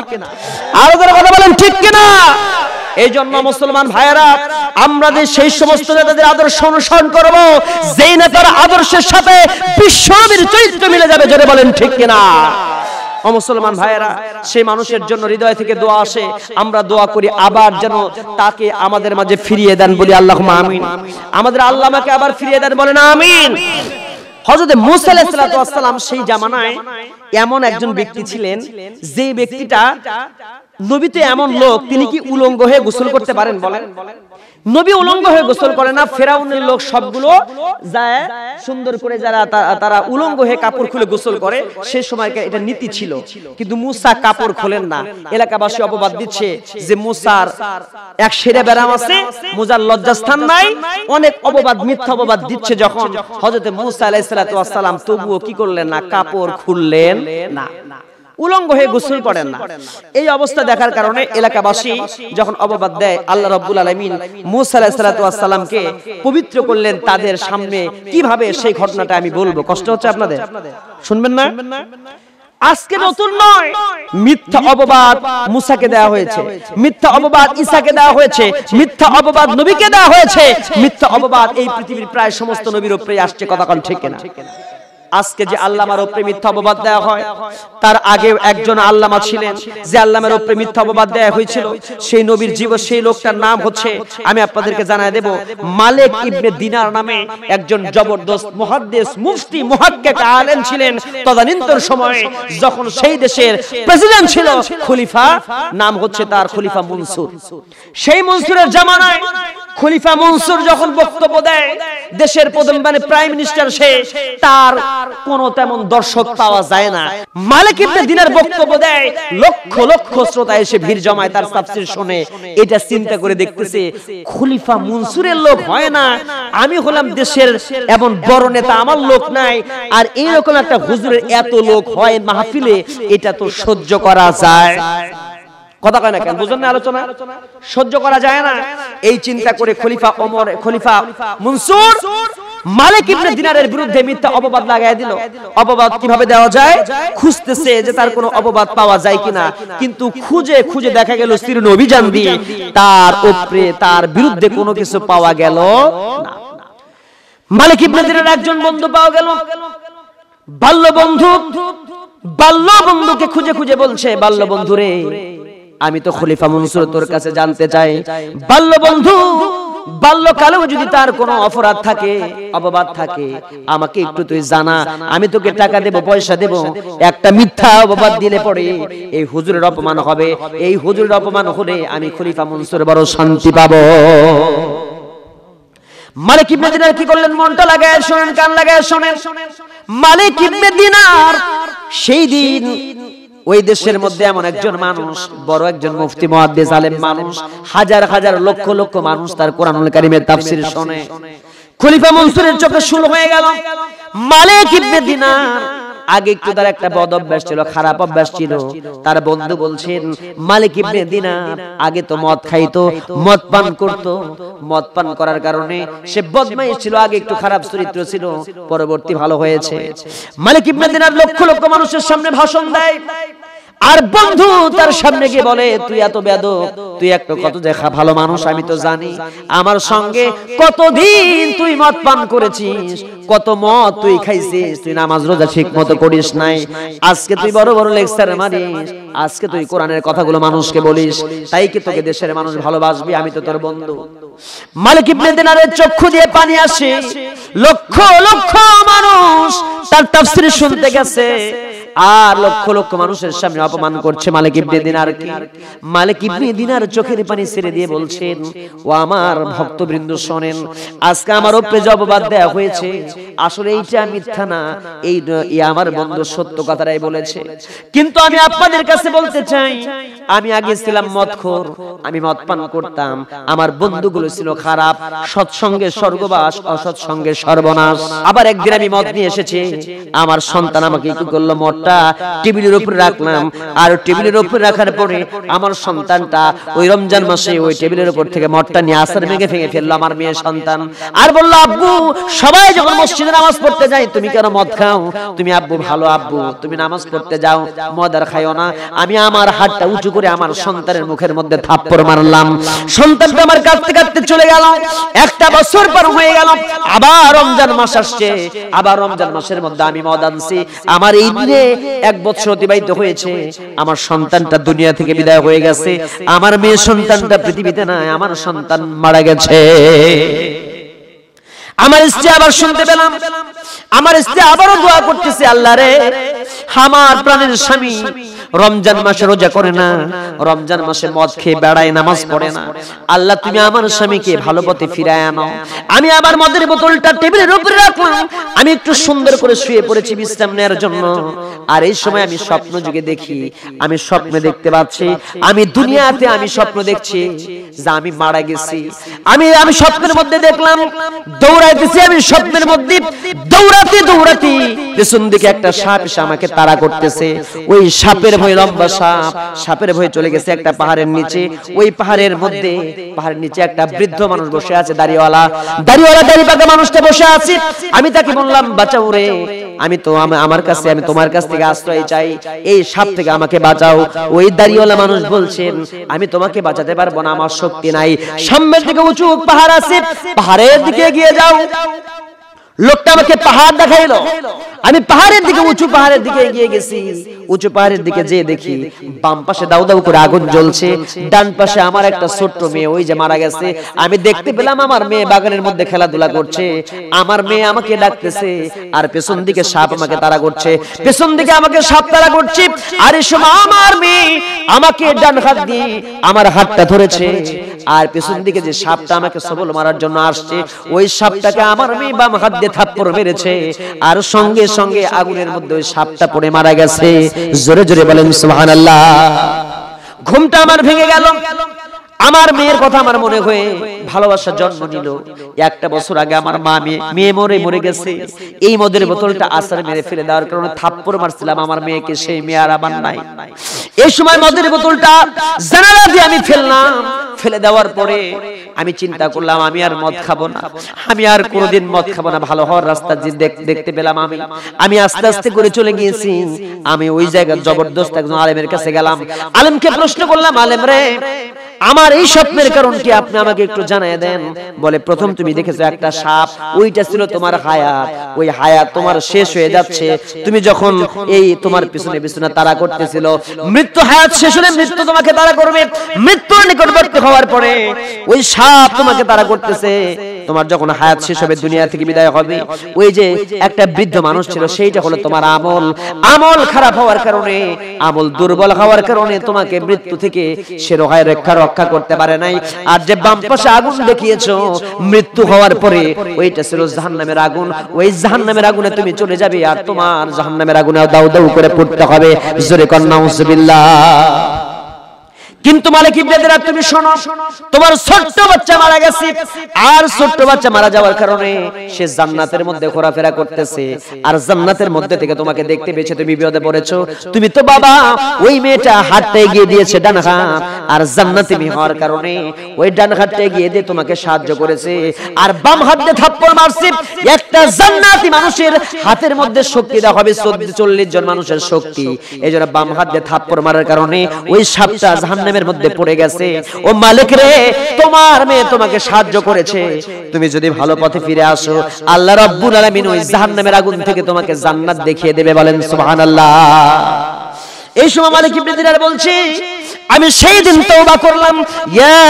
আরো করে কথা বলেন ঠিক কিনা? এই জন্য মুসলমান ভাইয়েরা, আমরা যে সেই সমস্ত নেতাদের আদর্শ অনুসরণ করব, যেই নেতার আদর্শের সাথে বিশ্বনবীর চরিত্র মিলে যাবে। জোরে বলেন ঠিক কিনা? ও মুসলমান ভাইয়েরা, সেই মানুষের জন্য হৃদয় থেকে দোয়া আসে, আমরা দোয়া করি আবার যেন তাকে আমাদের মাঝে ফিরিয়ে দেন। বলি আল্লাহুম্মা আমিন। আমাদের আল্লামাকে আবার ফিরিয়ে দেন, বলেন আমিন। হযরত মূসা আলাইহিস সালাতু ওয়াস সালাম সেই জামানায় এমন একজন ব্যক্তি ছিলেন, যে ব্যক্তিটা নবী তো এমন লোক, তিনি কি উলঙ্গ হয়ে গোসল করতে পারেন? বলেন। নবী উলঙ্গ হয়ে গোসল করে না। ফেরাউনের লোক সবগুলো যায় সুন্দর করে, যারা তারা উলঙ্গ হয়ে কাপড় খুলে গোসল করে, সেই সময়কার এটা নীতি ছিল। কিন্তু মূসা কাপড় খোলেন না। এলাকাবাসী অপবাদ দিচ্ছে যে মূসার এক সেরে ব্যারাম আছে, মূসার লজ্জাস্থান নাই, অনেক অপবাদ, মিথ্যা অপবাদ দিচ্ছে। যখন হযরত মূসা আলাইহিস সালাতু ওয়াস সালাম তবুও কি করলেন না? কাপড় খুললেন না, উলঙ্গ হয়ে গোসল করেন না। এই অবস্থা দেখার কারণে এলাকাবাসী যখন অপবাদ দেয়, আল্লাহ রাব্বুল আলামিন মূসা আলাইহিস সালাতু ওয়াস সালামকে পবিত্র করলেন তাদের সামনে। কিভাবে সেই ঘটনাটা আমি বলবো, কষ্ট হচ্ছে আপনাদের? শুনবেন না? আজকে নতুন নয়, মিথ্যা অপবাদ মূসাকে দেওয়া হয়েছে, মিথ্যা অপবাদ ঈসাকে দেওয়া হয়েছে, মিথ্যা অপবাদ নবীকে দেওয়া হয়েছে, মিথ্যা অপবাদ এই পৃথিবীর প্রায় সমস্ত নবীর উপরে আসছে। কথা কোন ঠিক কিনা? আজকে যে আল্লামার উপরে মিথ্যা অপবাদ দেওয়া হয়, তার আগে একজন আল্লামা ছিলেন যে আল্লামার উপরে মিথ্যা অপবাদ দেওয়া হয়েছিল। সেই নবীর জীবন, সেই লোকটার নাম হচ্ছে, আমি আপনাদেরকে জানায় দেব, মালিক ইবনে দিনার নামে একজন জবরদস্ত মুহাদ্দিস, মুফতি, মুহাক্কিক আলেম ছিলেন। তদানীন্তন সময়ে যখন সেই দেশের প্রেসিডেন্ট ছিল খলিফা, নাম হচ্ছে তার খলিফা মনসুর। সেই মনসুরের জামানায় খলিফা মনসুর যখন বক্তব্য দেয়, দেশের প্রধান মানে প্রাইম মিনিস্টার, সে তার কোনো তেমন দর্শক পাওয়া যায় না। মালিক ইবনে দিনার বক্তব্য দেয়, লক্ষ লক্ষ শ্রোতা এসে ভিড় জমায়, তার তাফসীর শুনে। এটা চিন্তা করে দেখতেছে, খলিফা মনসুরের লোক হয় না, আমি হলাম দেশের এমন বড় নেতা, আমার লোক নাই, আর এইরকম একটা হুজুরের এত লোক হয় মাহফিলে, এটা তো সহ্য করা যায়? কথা কয় না কেন? বুঝেন না আলোচনা? সহ্য করা যায় না। এই চিন্তা করে খলিফা মনসুর মালিক ইবনে দিনারের বিরুদ্ধে মিথ্যা অপবাদ লাগায় দিল। অপবাদ কিভাবে দেওয়া যায় খুঁজতেছে, যে তার কোনো অপবাদ পাওয়া যায় কিনা। কিন্তু খুঁজে খুঁজে দেখা গেল তীক্ষ্ণ অভিযান দিয়ে তার উপরে, তার বিরুদ্ধে কোনো কিছু পাওয়া গেল না। মালিক ইবনে দিনারের একজন বন্ধু পাওয়া গেল, বাল্য বন্ধু। বাল্য বন্ধুকে খুঁজে খুঁজে বলছে, বাল্য বন্ধু রে, আমি তো খলিফা মনসুর, তোর কাছে জানতে চাই, বাল্য বন্ধু, বাল্যকালেও যদি তার কোনো অপরাধ থাকে, অপবাদ থাকে, আমাকে একটু তুই জানা, আমি তোকে টাকা দেব, পয়সা দেব। একটা মিথ্যা অপবাদ দিলে পরে এই হুজুরের অপমান হবে, এই হুজুরের অপমান হলে আমি খলিফা মনসুর বড় শান্তি পাবো। মালিক ইবনে দিনার কি করলেন? মনটা লাগায় শুনেন, কান লাগায় শুনেন। মালিক ইবনে দিনার সেই দিন ওই দেশের মধ্যে এমন একজন মানুষ, বড় একজন মুফতি, মুহাদ্দিস, আলেম মানুষ, হাজার হাজার লক্ষ লক্ষ মানুষ তার কোরআনুল কারীমের তাফসীর শুনে। খলিফা মনসুরের চোখে শুল হয়ে গেল। মালিক ইবনে দিনার আগে একটু তার একটা বদ অভ্যাস ছিল, খারাপ অভ্যাস ছিল। তার বন্ধু বলছেন, মালিক ইবনে দিনার আগে তো মদ খাইতো, মদ পান করতো, মদ পান করার কারণে সে বদমাইশ ছিল, আগে একটু খারাপ চরিত্র ছিল, পরবর্তী ভালো হয়েছে। মালিক ইবনে দিনার লক্ষ লক্ষ মানুষের সামনে ভাষণ দেয়, আর বন্ধু তার সামনে গিয়ে বলে, তুই এত বেয়াদব, তুই একটা কত দেখা ভালো মানুষ, আমি তো জানি, আমার সঙ্গে কতদিন তুই মদ পান করেছিস, কত মদ তুই খাইছিস, তুই নামাজ রোজা ঠিক মতো করিস নাই, আজকে তুই বড় বড় লেকচার মারিস, আজকে তুই কোরআনের কথাগুলো মানুষকে বলিস, তাই কি তোকে দেশের মানুষ ভালোবাসবি? আমি তো তোর বন্ধু। মালিক ইবনে দিনারের চক্ষু দিয়ে পানি আসে। লক্ষ লক্ষ মানুষ তার তাফসীর শুনতে গেছে, আর লক্ষ লক্ষ মানুষের সামনে অপমান করছে মালিক ইবনে দিনারকে। মালিক ইবনে দিনার চোখের পানি ছেড়ে দিয়ে বলছেন, ও আমার ভক্তবৃন্দ শোনেন, আজকে আমার উপরে যে অপবাদ দেয়া হয়েছে আসলে এইটা মিথ্যা না, এই আমার বন্ধু সত্য কথাটাই বলেছে। কিন্তু আমি আপনাদের কাছে বলতে চাই, আমি আগে ছিলাম মদখোর, আমি মদ পান করতাম, আমার বন্ধুগুলো ছিল খারাপ, সৎসঙ্গে স্বর্গবাস, অসৎসঙ্গে সর্বনাশ। আবার একদিন আমি মদ নিয়ে এসেছি, আমার সন্তান আমাকে কি করলো, মদটা টেবিলের উপরে রাখলাম, আর টেবিলের উপরে রাখার পরে আমার সন্তানটা ওই রমজান মাসে ওই টেবিলের উপর থেকে মদটা নিয়ে আছাড় ভেঙে ভেঙে ফেললো আমার মেয়ে সন্তান। আর বললো, আব্বু সবাই যখন মসজিদে নামাজ পড়তে যায় তুমি কেন মদ খাও? তুমি আব্বু ভালো আব্বু, তুমি নামাজ পড়তে যাও, মদ আর খাইও না। আমি আমার হাতটা উঁচু করে আমার সন্তানের মুখের মধ্যে থাপ্পড় মারলাম। সন্তানটা আমার কাঁদতে কাঁদতে চলে গেল। একটা বছর পার হয়ে গেল, আবার রমজান মাস আসছে, আবার রমজান মাসের মধ্যে আমি মদ আনছি। আমার এই দিনে 1 বছর অতিবাহিত হয়েছে, আমার সন্তানটা দুনিয়া থেকে বিদায় হয়ে গেছে, আমার মেয়ে সন্তানটা পৃথিবীতে নাই, আমার সন্তান মারা গেছে। আমার স্ত্রী আবার শুনতে পেলাম, আমার স্ত্রী আবারও দোয়া করতেছে, আল্লাহ রে, আমার প্রাণের স্বামী রমজান মাসে রোজা করে না, রমজান মাসে মদ খেয়ে বেড়ায়, নামাজ পড়ে না, আল্লাহ তুমি আমার স্বামীকে ভালো পথে ফিরায় আনো। আমি আবার মদের বোতলটা টেবিলের উপরে রাখলাম, আমি একটু সুন্দর করে শুয়ে পড়েছি বিশ্রাম নেওয়ার জন্য। আর এই সময় আমি স্বপ্ন যুগে দেখি, আমি স্বপ্নে দেখতে পাচ্ছি, আমি দুনিয়াতে আমি স্বপ্ন দেখছি যে আমি মারা গেছি। আমি স্বপ্নের মধ্যে দেখলাম দৌড়াইতেছি, আমি স্বপ্নের মধ্যে দৌড়াতে দৌড়াতে পেছন দিকে একটা সাপ এসে আমাকে তাড়া করতেছে। ওই সাপের ভয়, লম্বা সাপ, সাপের ভয়ে চলে গেছে একটা পাহাড়ের নিচে। ওই পাহাড়ের মধ্যে, পাহাড়ের নিচে একটা বৃদ্ধ মানুষ বসে আছে, দাড়িওয়ালা দাড়ি পাকা মানুষটা বসে আছে। আমি তাকে বললাম, বাঁচাও রে, আমি তো আমার কাছে, আমি তোমার কাছ থেকে আশ্রয় চাই, এই সাপ থেকে আমাকে বাঁচাও। ওই দাড়িওয়ালা মানুষ বলছেন, আমি তোমাকে বাঁচাতে পারবো না, আমার শক্তি নাই, সামনের দিকে উঁচু পাহাড় আছে, পাহাড়ের দিকে এগিয়ে যাও। লোকটা আমাকে পাহাড় দেখাইলো, আমি পাহাড়ের দিকে, উঁচু পাহাড়ের দিকে এগিয়ে গেছি। উঁচু পাহাড়ের দিকে যেয়ে দেখি বাম পাশে দাউ দাউ করে আগুন জ্বলছে, ডান পাশে আমার একটা ছোট্ট মেয়ে ওই যে মারা গেছে। আমি দেখতে পেলাম আমার মেয়ে বাগানের মধ্যে খেলাধুলা করছে, আমার মেয়ে আমাকে ডাকতেছে, আর পেছন দিকে সাপ আমাকে তাড়া করছে, পেছন দিকে আমাকে সাপ তাড়া করছে। আর এই সময় আমার মেয়ে আমাকে ডান হাত দিয়ে আমার হাতটা ধরেছে, আর পেছন দিকে যে সাপটা আমাকে সবল মারার জন্য আসছে, ওই সাপটাকে আমার মেয়ে বাম হাত দিয়ে থাপ্পড় মেরেছে, আর সঙ্গে সঙ্গে আগুনের মধ্যে ওই সাপটা পড়ে মারা গেছে। জোরে জোরে বলেন সুবহানাল্লাহ। ঘুমটা আমার ভেঙে গেল। আমার মেয়ের কথা আমার মনে হয়ে ভালোবাসা জন্ম নিল। 1 বছর আগে আমার মেয়ে মরে গেছে। এই মদের বোতলটা আছাড় মেরে ফেলে দেওয়ার কারণে থাপ্পড় মারছিলাম আমার মেয়েকে, সেই মেয়ে আর আমার নাই। এই সময় মদের বোতলটা জানালা দিয়ে আমি ফেললাম। ফেলে দেওয়ার পরে আমি চিন্তা করলাম, আমি আর মদ খাবো না, আমি আর কোনোদিন মদ খাবো না। ভালো হওয়ার রাস্তা যে দেখতে পেলাম আমি আস্তে আস্তে করে চলে গিয়েছি। আমি ওই জায়গায় জবরদস্ত একজন আলেমের কাছে গেলাম, আলেমকে প্রশ্ন করলাম, আলেম রে, আমার এই স্বপ্নের কারণ কি আপনি আমাকে একটু জানিয়ে দেন। বলে, প্রথম তুমি দেখেছো একটা সাপ, ওইটা ছিল তোমার হায়াত, ওই হায়াত তোমার শেষ হয়ে যাচ্ছে। তুমি যখন এই তোমার পিছনে পিছনে তাড়া করতেছিল, মৃত্যু হায়াত শেষ হলে মৃত্যু তোমাকে তাড়া করবে। মৃত্যুর নিকটবর্তী হওয়ার পরে ওই সাপ তোমাকে তাড়া করতেছে। তোমার যখন হায়াত শেষ হবে, দুনিয়া থেকে বিদায় হবে, ওই যে একটা বৃদ্ধ মানুষ ছিল, সেইটা হলো তোমার আমল খারাপ হওয়ার কারণে, আমল দুর্বল হওয়ার কারণে তোমাকে মৃত্যু থেকে সে রক্ষা করতে পারে নাই। আর যে বাম পাশে আগুন দেখিয়েছো, মৃত্যু হওয়ার পরে ওইটা ছিল জাহান্নামের আগুন। ওই জাহান্নামের আগুনে তুমি চলে যাবে, আর তোমার জাহান্নামের আগুনে দাউ দাউ করে পড়তে হবে। জোরে কর নাউজুবিল্লাহ। কিন্তু মালিক ইবনে দিনার, তুমি শোনো, তোমার ছোট্ট বাচ্চা মারা গেছে, আর ছোট্ট বাচ্চা মারা যাওয়ার কারণে সে জান্নাতের মধ্যে ঘোরাফেরা করতেছে, আর জান্নাতের মধ্যে থেকে তোমাকে দেখতে পেয়েছে, তুমি বিপদে পড়েছো। তুমি তো বাবা, ওই মেয়েটা হাতটা এগিয়ে দিয়েছে ডান হাত, আর জান্নাতি মেয়ে হওয়ার কারণে ওই ডান হাতটা এগিয়ে দিয়ে তোমাকে সাহায্য করেছে, আর বাম হাত দিয়ে থাপ্পড় মারছে। একটা জান্নাতি মানুষের হাতের মধ্যে শক্তি দেওয়া হবে 40 জন মানুষের শক্তি। এইজন্য বাম হাত দিয়ে থাপ্পড় মারার কারণে ওই সাপটা জাহান্নামের মধ্যে পড়ে গেছে। ও মালিক রে, তোমার মেয়ে তোমাকে সাহায্য করেছে, তুমি যদি ভালো পথে ফিরে আসো, আল্লাহ রাব্বুল আলামিন ওই জাহান্নামের আগুন থেকে তোমাকে জান্নাত দেখিয়ে দেবে। বলেন সুবহানাল্লাহ। এই সময় মালিক ইবনে দিনার বলছে, আমি সেই দিন তওবা করলাম, ইয়া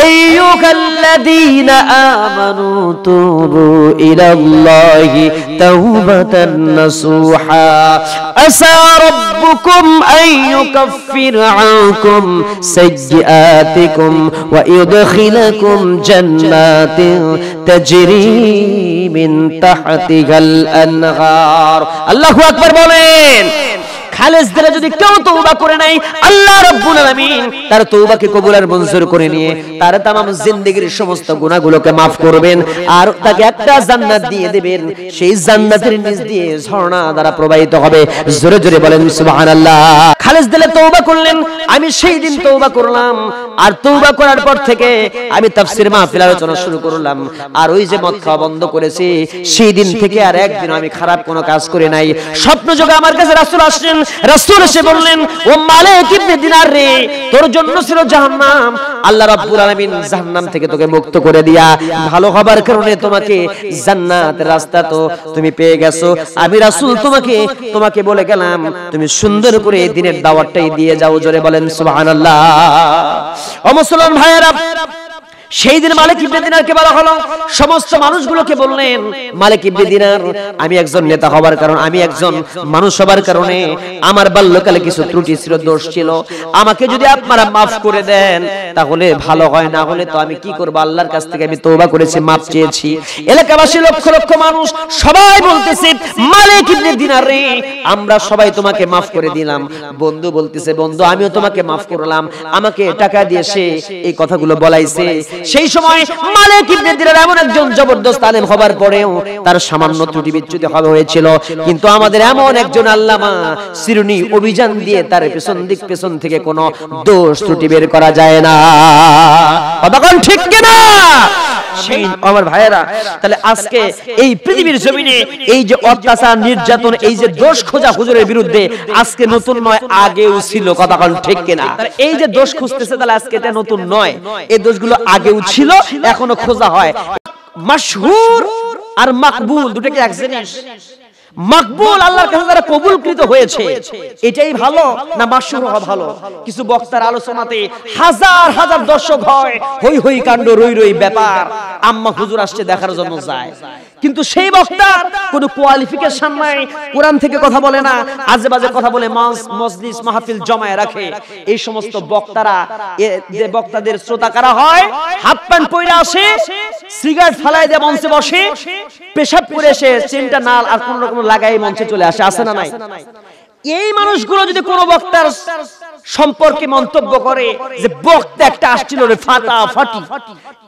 আইয়ুহাল্লাযীনা আইয়ুহাল্লাযীনা আমানু তুবু ইলাল্লাহি তাওবাতান নাসুহা আসা রাব্বুকুম আন ইউকাফিরা আনকুম সাইয়্যাতিকুম ওয়া ইউদখিলাকুম জান্নাতিন তাজরি মিন তাহতিহাল আনহার। আল্লাহু আকবার বলেন। খালেস দিলে যদি কেউ তওবা করে নাই, আল্লাহ রাব্বুল আলামিন তার তওবাকে কবুল আর মঞ্জুর করে নিয়ে তার तमाम জিন্দেগীর সমস্ত গুনাহগুলোকে maaf করবেন আর তাকে একটা জান্নাত দিয়ে দিবেন। সেই জান্নাতের নিচ দিয়ে ঝর্ণা দ্বারা প্রবাহিত হবে। জোরে জোরে বলেন সুবহানাল্লাহ। খালেস দিলে তওবা করলেন, আমি সেই দিন তওবা করলাম, আর তওবা করার পর থেকে আমি তাফসীর মাহফিল আলোচনা শুরু করলাম, আর ওই যে মদ খাওয়া বন্ধ করেছি সেই দিন থেকে আর একদিন আমি খারাপ কোনো কাজ করে নাই। স্বপ্ন যোগে আমার কাছে রাসূল আসলেন, রাসূল এসে বললেন, ও মালিক ইবনে দিনার রে, তোর জন্য ছিল জাহান্নাম, আল্লাহ রাব্বুল আলামিন জাহান্নাম থেকে তোকে মুক্ত করে দিয়া ভালো হবার কারণে তোমাকে জান্নাতের রাস্তা তো তুমি পেয়ে গেছো। আমি রাসূল তোমাকে বলে গেলাম তুমি সুন্দর করে এই দিনের দাওয়াতটাই দিয়ে যাও। জোরে বলেন সুবহানাল্লাহ। ও মুসলমান ভাইয়েরা, সেই দিন মালিক ইবনে দিনারকে বলা হলো, সমস্ত মানুষগুলোকে বললেন, মালিক ইবনে দিনার, আমি একজন নেতা হবার কারণে, আমি একজন মানুষ হবার কারণে আমার বাল্যকালে কিছু ত্রুটি ছিল, দোষ ছিল, আমাকে যদি আপনারা maaf করে দেন তাহলে ভালো হয়, না হলে তো আমি কি করব, আল্লাহর কাছ থেকে আমি তওবা করেছি, maaf চেয়েছি। এলাকাবাসী লক্ষ লক্ষ মানুষ সবাই বলতেছে, মালিক ইবনে দিনার রে, আমরা সবাই তোমাকে maaf করে দিলাম। বন্ধু বলতেছে, বন্ধু আমিও তোমাকে maaf করলাম, আমাকে টাকা দিয়ে সে এই কথাগুলো বলাইছে। সেই সময় মালিক ইবনে দিনার এমন একজন জবরদস্ত আলেম হবার পরেও তার সামান্য ত্রুটি বিচ্যুতি হবে হয়েছিল, কিন্তু আমাদের এমন একজন আল্লামা সিরুনি অভিযান দিয়ে তার পেছন থেকে কোনো দোষ ত্রুটি বের করা যায় না। কতক্ষণ ঠিক কিনা? সেই আমার ভাইয়েরা, তাহলে আজকে এই পৃথিবীর জমিনে এই যে অত্যাচার, নির্যাতন, এই যে দোষ খোঁজা হুজুরের বিরুদ্ধে আজকে নতুন নয়, আগেও ছিল। কতক্ষণ ঠিক কিনা? এই যে দোষ খুঁজতেছে, তাহলে আজকে এটা নতুন নয়, এই দোষগুলো আগেও ছিল, এখনো খোঁজা হয়। মাশহুর আর মাকবুল দুটো কি এক জিনিস? মাকবুল আল্লাহর কাছে যারা কবুলকৃত হয়েছে এটাই ভালো, না মাশহুর হওয়া ভালো? কিছু বক্তার আলোচনাতে হাজার হাজার দর্শক হয়, হই হই কাণ্ড, রই রই ব্যাপার, আম্মা হুজুর আসছে দেখার জন্য যায়, কিন্তু সেই বক্তার কোনো কোয়ালিফিকেশন নাই, কোরআন থেকে কথা বলে না, আজে বাজে কথা বলে, মজলিস মাহফিল জমায়ে রাখে। এই সমস্ত বক্তারা, যে বক্তাদের শ্রোতা কারা হয়, হাফ প্যান্ট পরে আসে, সিগারেট ফালায় দিয়ে মঞ্চে বসে, পেশাব করে এসে চেনটা নাল আর কোন রকম লাগাই মঞ্চে চলে আসে, আসে না নাই? এই মানুষগুলো যদি কোনো বক্তার সম্পর্কে মন্তব্য করে যে বক্তা একটা আসছিল রে ফাটাফাটি,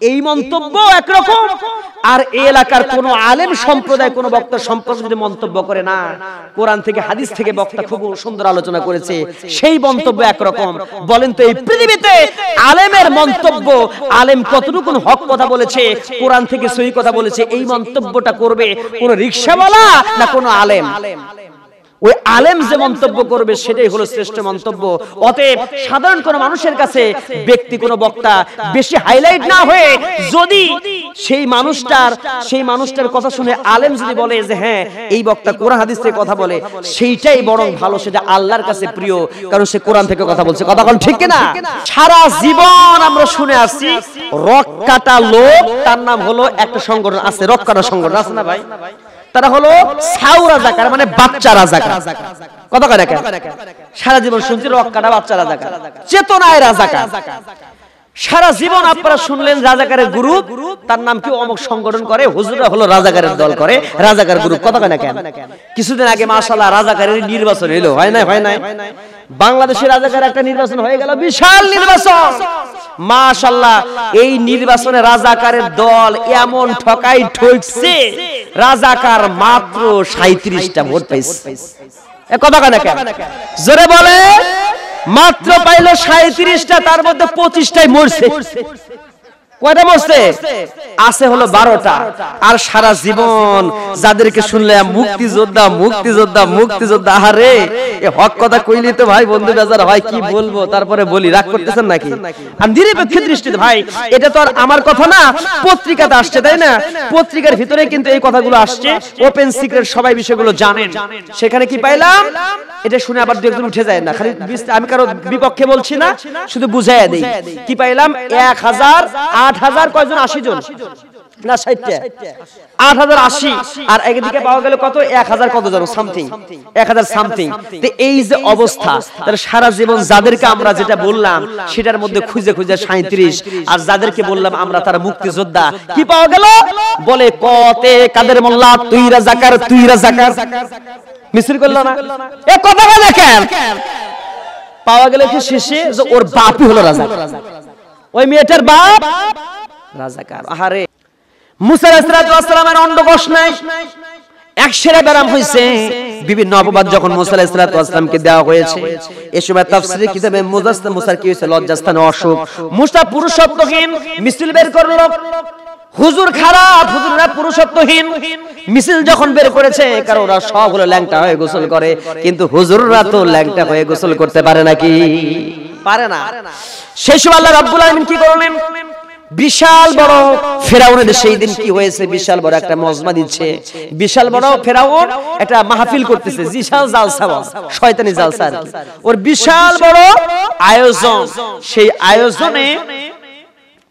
এই মন্তব্য একরকম, আর এই এলাকার কোন আলেম সম্প্রদায় কোন বক্তার সম্পর্কে যদি মন্তব্য করে না, কোরআন থেকে হাদিস থেকে বক্তা খুব সুন্দর আলোচনা করেছে, সেই মন্তব্য একরকম। বলেন তো এই পৃথিবীতে আলেমের মন্তব্য, আলেম কতটুকু হক কথা বলেছে, কোরআন থেকে সহি কথা বলেছে, এই মন্তব্যটা করবে কোন রিকশাওয়ালা না কোন আলেম? ওই আলেম যে মন্তব্য করবে সেটাই হলো শ্রেষ্ঠ মন্তব্য। অতএব সাধারণ কোন মানুষের কাছে ব্যক্তি কোন বক্তা বেশি হাইলাইট না হয়ে, যদি সেই মানুষটার কথা শুনে আলেম যদি বলে যে হ্যাঁ এই বক্তা কোরআন হাদিস থেকে কথা বলে, সেইটাই বরং ভালো, সেটা আল্লাহর কাছে প্রিয়, কারণ সে কোরআন থেকে কথা বলছে। কথা বল ঠিক কিনা? সারা জীবন আমরা শুনে আসছি রক কাটা লোক, তার নাম হলো একটা সংগঠন আছে, রক কাটা সংগঠন আছে না ভাই? তারা হলো ছাউ রাজাকার, মানে বাচ্চা রাজাকার। কথা কয় না? সারা জীবন শুনছি রক কাটা বাচ্চা রাজাকার, চেতনায় রাজাকার। সারা জীবন আপনারা শুনলেন রাজাকারের গ্রুপ, তার নাম কি অমুক সংগঠন করে, হুজুররা হলো রাজাকারের দল করে, রাজাকার গ্রুপ। কথা কয় না কেন? কিছুদিন আগে মাশাআল্লাহ রাজাকারের নির্বাচন হলো, হয় না? হয় না? বাংলাদেশের রাজাকার একটা নির্বাচন হয়ে গেল, বিশাল নির্বাচন, মাশাআল্লাহ। এই নির্বাচনে রাজাকারের দল এমন ঠকাই ঠকছে, রাজাকার মাত্র 37টা ভোট পাইছে। কথা কয় না কেন? জোরে বলে। মাত্র পাইলো 37টা, তার মধ্যে 25টাই মরছে। কয়টা মরছে? আছে হলো 12টা। আর সারা জীবন যাদেরকে শুনলে মুক্তিযোদ্ধা মুক্তিযোদ্ধা মুক্তিযোদ্ধা, আরে এ হক কথা কইলি তো ভাই বন্ধু বেজার হয়, কি বলবো, তারপরে বলি, রাগ করতেছেন নাকি? আর নিরপেক্ষ দৃষ্টিতে ভাই, এটা তো আর আমার কথা না, পত্রিকাতে আসছে, তাই না? পত্রিকার ভিতরে কিন্তু এই কথাগুলো আসছে, ওপেন সিক্রেট, সবাই বিষয়গুলো জানেন। সেখানে কি পাইলাম, এটা শুনে আবার দুই একজন উঠে যায় না, খালি আমি কারো বিপক্ষে বলছি না, শুধু বুঝাইয়া দেই। কি পাইলাম? 1008 8000 কয়জন 80 জন না 60টা 8080 আর একদিকে পাওয়া গেল কত 1000 কত জন সামথিং 1000 সামথিং। তো এই যে অবস্থা, তাহলে সারা জীবন যাদেরকে আমরা যেটা বললাম সেটার মধ্যে খুঁজে খুঁজে 37, আর যাদেরকে বললাম আমরা তারা মুক্তিযোদ্ধা, কি পাওয়া গেল বলে কতে কাদের মোল্লা তুই রাজাকার মিছিল করলো না এ কথা দেখেন। পাওয়া গেল কি শেষে যে ওর বাপই হলো রাজাকার, ওই মেয়েটার বাপ রাজাকার। আহারে মুসা আলাইহিস সালামের অন্ডকোষ নাই, একশেরা ব্যারাম হয়েছে, বিভিন্ন অপবাদ যখন মুসা আলাইহিস সালামকে দেওয়া হয়েছে। এই সময় তাফসীরে কিতাবে মুসার কি হয়েছে লজ্জাস্থানে অসুখ, মুসা পুরুষত্বহীন মিছিল বের করলো, হুজুর খারাপ, হুজুররা পুরুষত্বহীন মিছিল যখন বের করেছে, কারণ ওরা সব হলো ল্যাংটা হয়ে গোসল করে, কিন্তু হুজুররা তো ল্যাংটা হয়ে গোসল করতে পারে নাকি? পারে না। সেই সময় আল্লাহ রাব্বুল আলামিন কি করলেন, বিশাল বড় ফেরাউনের সেই দিন কি হয়েছে, বিশাল বড় একটা মজমা দিচ্ছে, বিশাল বড় ফেরাউন একটা মাহফিল করতেছে, বিশাল জালসা, শয়তানি জালসা, ওর বিশাল বড় আয়োজন। সেই আয়োজনে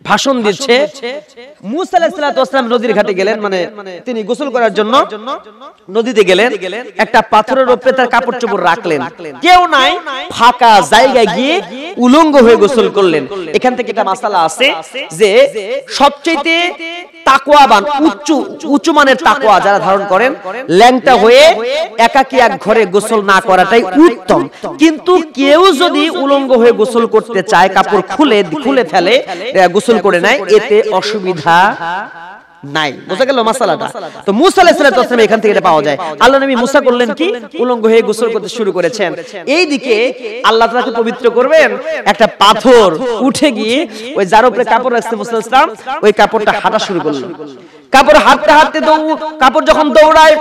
ভাষণ দিচ্ছে। মুসা আলাইহিস সালাম নদীর ঘাটে গেলেন, মানে তিনি গোসল করার জন্য নদীতে গেলেন, একটা পাথরের উপরে তার কাপড় চোপড় রাখলেন, কেউ নাই, ফাঁকা জায়গায় গিয়ে উলঙ্গ হয়ে গোসল করলেন। এখান থেকে একটা মাসালা আছে যে সবচেয়ে তাকওয়াবান, উঁচু মানের তাকওয়া যারা ধারণ করেন, ল্যাংটা হয়ে একাকী এক ঘরে গোসল না করাটাই উত্তম। কিন্তু কেউ যদি উলঙ্গ হয়ে গোসল করতে চায়, কাপড় খুলে ফেলে গোসল করে নেয়, এতে অসুবিধা নাই। বুঝা গেল মাসালাটা? তো মুসা আলাইহিস সালাম এখান থেকে এটা পাওয়া যায়। আল্লাহ নবী মুসা করলেন কি, উলঙ্গ হয়ে গোসল করতে শুরু করেছেন। এইদিকে আল্লাহ তাআলা পবিত্র করবেন, একটা পাথর উঠে গিয়ে ওই যার উপরে কাপড় রাখছে মুসা আলাইহিস সালাম, ওই কাপড়টা হাঁটা শুরু করলো। কাপড় হাঁটতে হাঁটতে কাপড় যখন দৌড়ায়,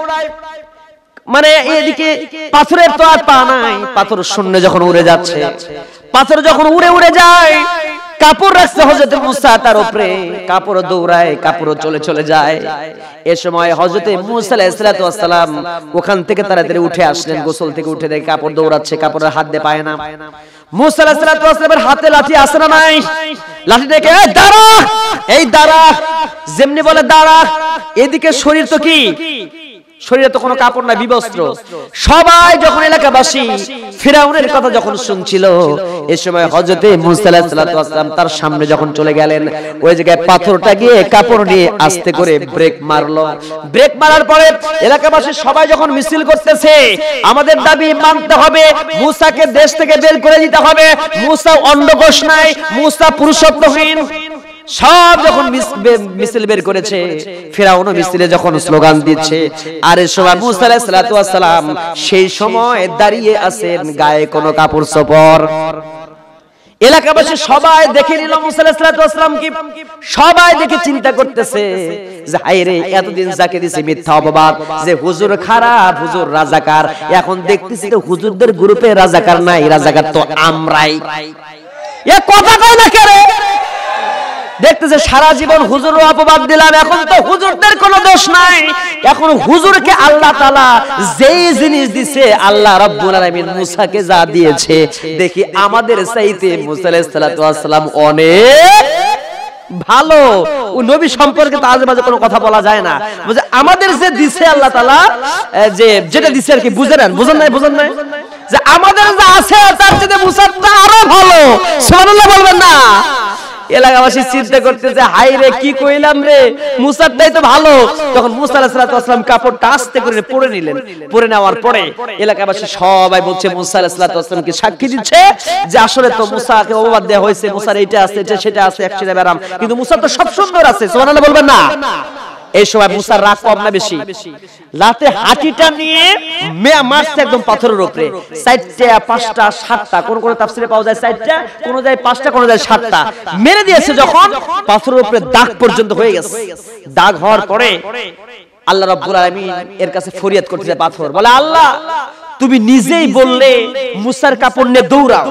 মানে এইদিকে পাথরের তো আর পা নাই, পাথর শূন্য যখন উড়ে যাচ্ছে, পাথর যখন উড়ে যায়, কাপড় রাখছে হযরত মুসা তার উপরে, কাপড় দৌড়ায়, কাপড় চলে যায়। এ সময় হযরত মুসা আলাইহিস সালাম ওখান থেকে তাড়াতাড়ি উঠে আসলেন, গোসল থেকে উঠে দেখে কাপড় দৌড়াচ্ছে, কাপড়ের হাত দিয়ে পায় না। মুসা আলাইহিস সালামের হাতে লাঠি আছে না নাই? লাঠি দেখে এই দাঁড়া, এই দাঁড়া, যেমনি বলে দাঁড়া, এদিকে শরীর তো কি, শরীরে তো কোনো কাপড় না, বিবস্ত্র। সবাই যখন এলাকাবাসী ফিরাউনের কথা যখন শুনছিল, এই সময় হযরত মুসা আলাইহিস সালাম তার সামনে যখন চলে গেলেন, ওই জায়গায় পাথরটা গিয়ে কাপড় নিয়ে আস্তে করে ব্রেক মারলো। ব্রেক মারার পরে এলাকাবাসী সবাই যখন মিছিল করতেছে, আমাদের দাবি মানতে হবে, মুসাকে দেশ থেকে বের করে দিতে হবে, মুসা অন্ডকোষ নাই, মুসা পুরুষত্বহীন। সব যখন মিছিল বের করেছে, ফিরাউন মিছিলে যখন স্লোগান দিচ্ছে, আর এই সময় মুসা আলাইহিস সালাম সেই সময় দাঁড়িয়ে আছেন, গায়ে কোনো কাপড় চোপড়। এলাকাবাসী সবাই দেখে নিল মুসা আলাইহিস সালাম কি, সবাই দেখে চিন্তা করতেছে যে হায় রে, এতদিন যাকে দিছে মিথ্যা অপবাদ যে হুজুর খারাপ, হুজুর রাজাকার, এখন দেখতেছি তো হুজুরদের গ্রুপে রাজাকার নাই, রাজাকার তো আমরাই। এ কথা কয় না কেরে? দেখতেছে সারা জীবন হুজুরও অপবাদ দিলাম, এখন তো হুজুরদের কোনো দোষ নাই, এখন হুজুরকে আল্লাহ তাআলা যেই জিনিস দিছে, আল্লাহ রাব্বুল আলামিন মুসাকে যা দিয়েছে, দেখি আমাদের চাইতে মুসা আলাইহিস সালাম অনেক ভালো। ও নবী সম্পর্কে তো আজেবাজে কোনো কথা বলা যায় না, বুঝে আমাদের যে দিছে আল্লাহ তাআলা, যে যেটা দিছে আর কি, বুঝেন নাই যে আমাদের যা আছে তার চেয়ে মুসাটা আরো ভালো। সুবহানাল্লাহ বলবেন না? এলাকাবাসী চিন্তা করতেছে হাই রে, কি কইলাম রে, মুসারটাই তো ভালো। তখন মুসা আলাইহিস সালাম কাপড়টা আস্তে করে পরে নিলেন। পরে নেওয়ার পরে এলাকাবাসী সবাই বলছে, মুসা আলাইহিস সালামকে সাক্ষী দিচ্ছে যে আসলে তো মুসাকে অপবাদ দেওয়া হয়েছে, মুসার এইটা আছে, এটা সেটা আছে, একসাথে ব্যারাম, কিন্তু মুসা তো সব সুন্দর আছে। সুবহানাল্লাহ বলবেন না? এই সময় মুসার রাগ কম না বেশি? লাতে হাঁটিটা নিয়ে মারছে একদম পাথরের উপরে, 4টা 5টা 7টা, কোন কোন তাফসিরে পাওয়া যায় 4টা, কোন যায় 5টা, কোন যায় 7টা মেরে দিয়েছে। যখন পাথরের উপরে দাগ পর্যন্ত হয়ে গেছে, দাগ হওয়ার পরে আল্লাহ রাব্বুল আলামিন এর কাছে ফরিয়াদ করতেছে, পাথর বলে, আল্লাহ তুমি নিজেই বললে মুসার কাপড় নিয়ে দৌড়াও,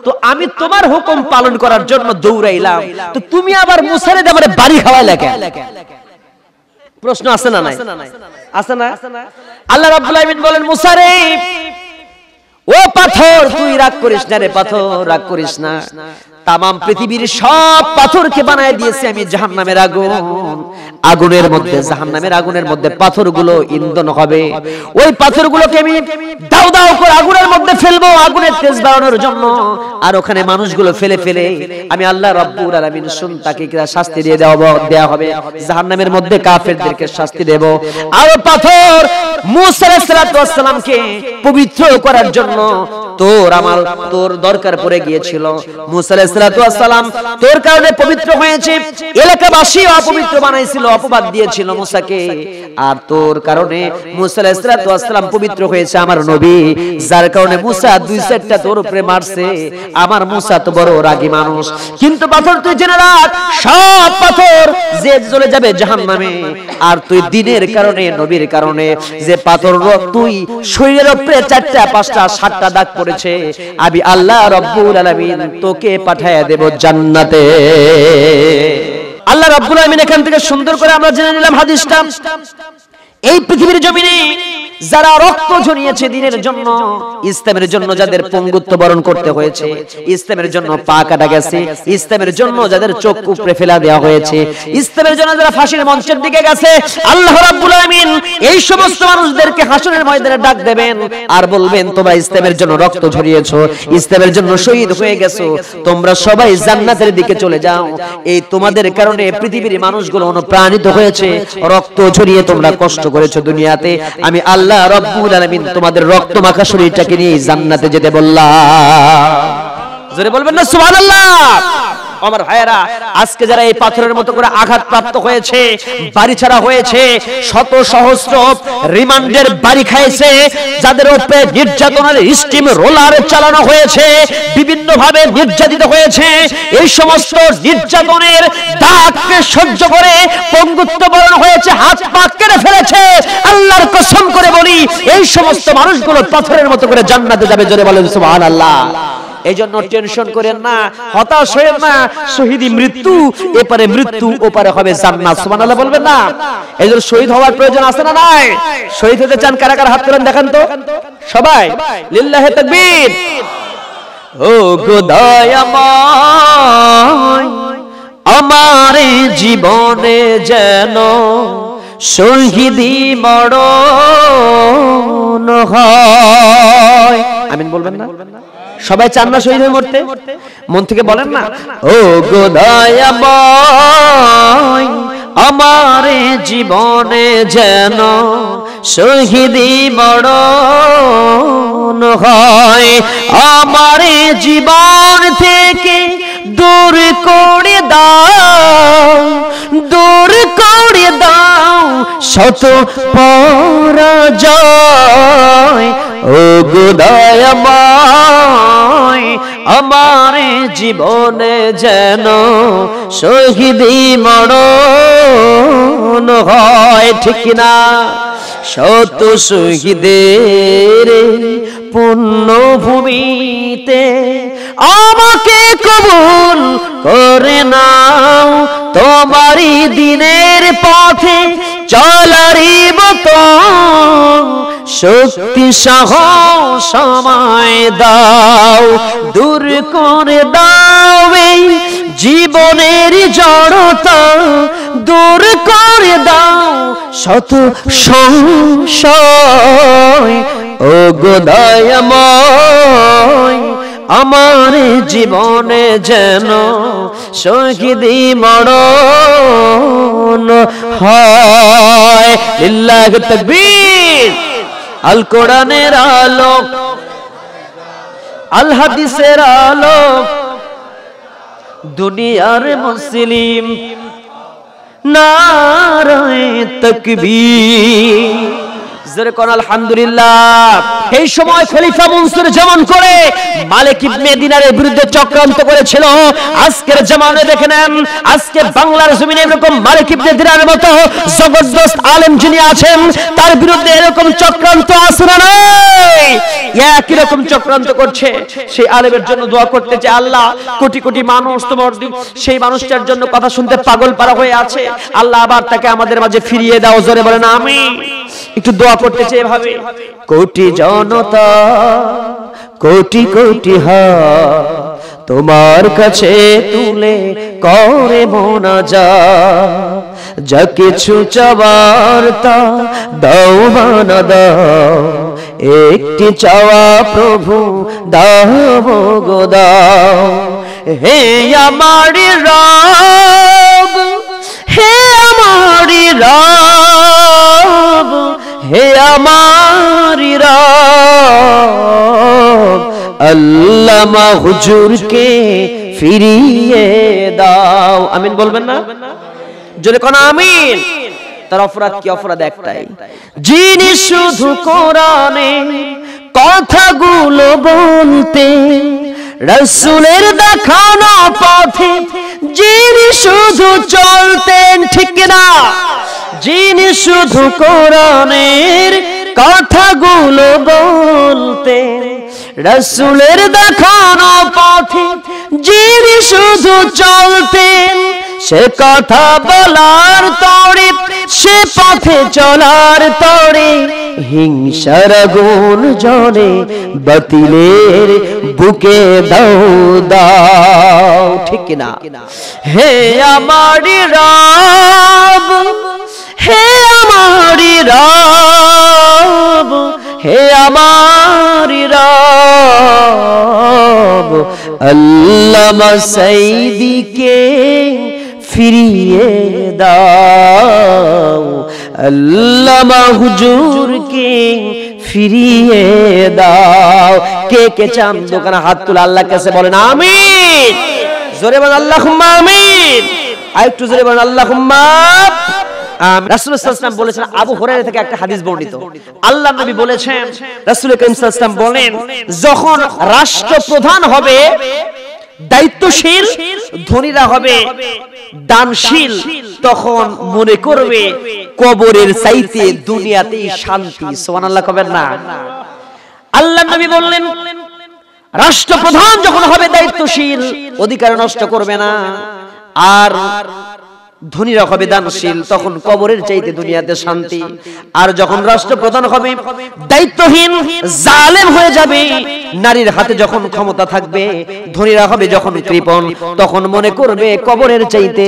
তো আমি তোমার হুকুম পালন করার জন্য দৌড়াইলাম, তো তুমি আবার মুসারে দিয়ে আমারে বাড়ি খাওয়াইলে কেন? প্রশ্ন আছে না নাই? আছে না? আল্লাহ রাব্বুল আলামিন বলেন, মুসা রে, ও পাথর তুই রাগ করিস না রে, পাথর রাগ করিস না, তামাম পৃথিবীর সব পাথরকে বানায় দিয়েছি আমি জাহান্নামের আগুন। আগুনের মধ্যে, জাহান্নামের আগুনের মধ্যে পাথরগুলো ইন্ধন হবে। ওই পাথরগুলোকে আমি দাও দাও করে আগুনের মধ্যে ফেলবো আগুনের তেজ বাড়ানোর জন্য। আর ওখানে মানুষগুলো ফেলে ফেলে আমি আল্লাহ রাব্বুল আলামিন তাকে শাস্তি দিয়ে দেওয়া হবে। জাহান্নামের মধ্যে কাফেরদেরকে শাস্তি দেব। আর পাথর মুসা আলাইহিস সালামকে পবিত্র করার জন্য তোর দরকার পড়ে গিয়েছিল। মুসা আলাইহিস সালাম তোর কারণে পবিত্র হয়েছে, এলাকাবাসী অপবিত্র বানাইছিল, অপবাদ দিয়েছিল মুসাকে। আর তোর কারণে মুসা আলাইহিস সালাম পবিত্র হয়েছে আমার নবী, যার কারণে মুসা দুই চারটা তোর উপরে মারছে। আমার মুসা তো বড় রাগী মানুষ। কিন্তু পাথর তুই জেনে রাখ, সব পাথর যে চলে যাবে জাহান্নামে। আর তুই দিনের কারণে, নবীর কারণে যে পাথর তুই শরীরের উপরে 4টা 5টা 7টা দাগ পড়েছে, আমি আল্লাহ রাব্বুল আলামিন তোকে পাঠায়া দেব জান্নাতে। আল্লাহ রাব্বুল আলামিন এখান থেকে সুন্দর করে আমরা জেনে নিলাম হাদিসটা। এই পৃথিবীর জমিনে যারা রক্ত ঝরিয়েছে দিনের জন্য, ইসলামের জন্য যাদের পঙ্গুত্ব বরণ করতে হয়েছে, ইসলামের জন্য পা কাটা গেছে, ইসলামের জন্য যাদের চোখ উপড়ে ফেলা দেওয়া হয়েছে, ইসলামের জন্য যারা ফাঁসির মঞ্চের দিকে গেছে, আল্লাহ রাব্বুল আলামিন এই সমস্ত মানুষদেরকে হাসরের ময়দানে ডাক দেবেন আর বলবেন, তোমরা ইসলামের জন্য রক্ত ঝরিয়েছো, ইসলামের জন্য শহীদ হয়ে গেছো, তোমরা সবাই জান্নাতের দিকে চলে যাও। এই তোমাদের কারণে পৃথিবীর মানুষগুলো অনুপ্রাণিত হয়েছে, রক্ত ঝরিয়ে তোমরা কষ্ট করেছো দুনিয়াতে। আমি আল্লাহ রাব্বুল আলামিন তোমাদের রক্ত মাখা শরীরটাকে নিয়ে জান্নাতে যেতে বললাম। জোরে বলবেন না সুবহানাল্লাহ। আমার ভাইয়েরা, আজকে যারা এই পাথরের মতো করে আঘাতপ্রাপ্ত হয়েছে, বাড়ি ছাড়া হয়েছে, শত সহস্র রিমান্ডের বাড়ি খাইছে, যাদের উপরে নির্যাতনের স্টিম রোলার চালানো হয়েছে, বিভিন্ন ভাবে নির্যাতিত হয়েছে, এই সমস্ত নির্যাতনের দাগকে সহ্য করে পঙ্গুত্ব বরণ হয়েছে, হাত পা কেটে ফেলেছে, আল্লাহর কসম করে বলি এই সমস্ত মানুষগুলো পাথরের মতো করে জান্নাতে যাবে। জোরে বলেন সুবহানাল্লাহ। এই জন্য টেনশন করেন না, হতাশ হয়েন না। শহীদি মৃত্যু, এপারে মৃত্যু, ওপারে হবে জান্নাত। সুবহানাল্লাহ বলবেন না? এই জন্য শহীদ হওয়ার প্রয়োজন আছে না নাই? শহীদ হতে চান কারা কারা? হাত তুলেন দেখান তো সবাই। লিল্লাহি তাকবীর। ও গো দয়াময়, আমার জীবনে যেন শহীদি মরণ হয়। আমিন বলবেন না? সবাই চান না শহীদ হয়ে মরতে? মন থেকে বলেন না, ও গো দয়াময়, আমার জীবনে যেন শহীদি মরণ হয়। আমার জীবন থেকে দূর করে দাও, দূর করে দাও শত পরাজয়। ও গো দয়াময়, আমার জীবনে যেন শহীদি মরণ হয়। ঠিক না? শত শহীদের পুণ্যভূমিতে আমাকে কবুল করে নাও, তোমারই দিনের পথে চলারই মতো শক্তি সাহস সময় দাও, দূর করে দাও এই জীবনের জড়তা, দূর করে দাও শত সংশয়। ও গো দয়াময়, আমার জীবনে যেন শহীদি মরণ হয়। লিল্লাহি তাকবীর। আল কোরআনের আলো, আল হাদিসের আলো, দুনিয়ার মুসলিম নারায়ে তাকবীর। জোরে কোন আলহামদুলিল্লাহ। এই সময় খলিফা মনসুর যেমন করে মালিক ইবনে দিনারের বিরুদ্ধে চক্রান্ত করেছিল, আজকের জামানায় দেখে নেন, আজকে বাংলার জমিনে এরকম মালিক ইবনে দিনারের মতো জবরদস্ত আলেম যিনি আছেন, তার বিরুদ্ধে এরকম চক্রান্ত আছে না নাই? একই রকম চক্রান্ত করছে। সেই আলেমের জন্য দোয়া করতে চাই, আল্লাহ কোটি কোটি মানুষ তোমার সেই মানুষটার জন্য কথা শুনতে পাগল পারা হয়ে আছে, আল্লাহ আবার তাকে আমাদের মাঝে ফিরিয়ে দাও। জোরে বলেন আমিন। একটু দোয়া করতে চাই এভাবে, কোটি জনতা, কোটি কোটি হাত তোমার কাছে তুলে করে মোনাজাত, যা কিছু চাওয়ার তা দাও মানা দাও, একটি চাওয়া প্রভু দাও গো দাও। হে আমার রব, হে আমার রব, হে আমার রব, আল্লামা হুজুরকে ফিরিয়ে দাও। আমিন বলবেন না? জোরে কোন আমিন। তার অপরাধ কি? অপরাধ একটাই, যিনি শুধু কোরআনে কথাগুলো বলতে, রাসূলের দেখানো পথে যিনি শুধু চলতেন, ঠিক না? যিনি শুধু কোরআনের কথাগুলো বলতেন, রাসূলের দেখানো পথে যিনি শুধু চলতেন, সে কথা বলার তরে, সে পথে চলার তরে হিংসার আগুন জ্বলে, বাতিলের বুকে দাও দাও, ঠিক না? হে আমার রব, হে আমার রব, হে আমার রব, আল্লামা সাইদিকে ফিরিয়ে দাও, আল্লামা হুজুরকে ফিরিয়ে দাও। কে কে চান দোকানে হাত তুলে আল্লাহর কাছে বলেন আমিন। জোরে বলেন আল্লাহুম্মা আমিন। আরেকটু জোরে বলেন আল্লাহুম্মা আমিন। রাসূলুল্লাহ সাল্লাল্লাহু আলাইহি ওয়াসাল্লাম বলেছেন, আবু হুরায়রা থেকে একটা হাদিস বর্ণিত, আল্লাহর নবী বলেছেন, রাসূল করিম সাল্লাল্লাহু আলাইহি ওয়াসাল্লাম বলেন, যখন রাষ্ট্রপ্রধান হবে দায়িত্বশীল, ধনীরা হবে দানশীল, তখন মনে করবে কবরের চাইতে দুনিয়াতেই শান্তি। সুবহানাল্লাহ কবেন না? আল্লাহর নবী বললেন, রাষ্ট্রপ্রধান যখন হবে দায়িত্বশীল, অধিকার নষ্ট করবে না, আর ধনীরা হবে দানশীল, তখন কবরের চাইতে দুনিয়াতে শান্তি। আর যখন রাষ্ট্রপ্রধান হবে দায়িত্বহীন, জালেম হয়ে যাবে, নারীর হাতে যখন ক্ষমতা থাকবে, ধনীরা হবে যখন কৃপণ, তখন মনে করবে কবরের চাইতে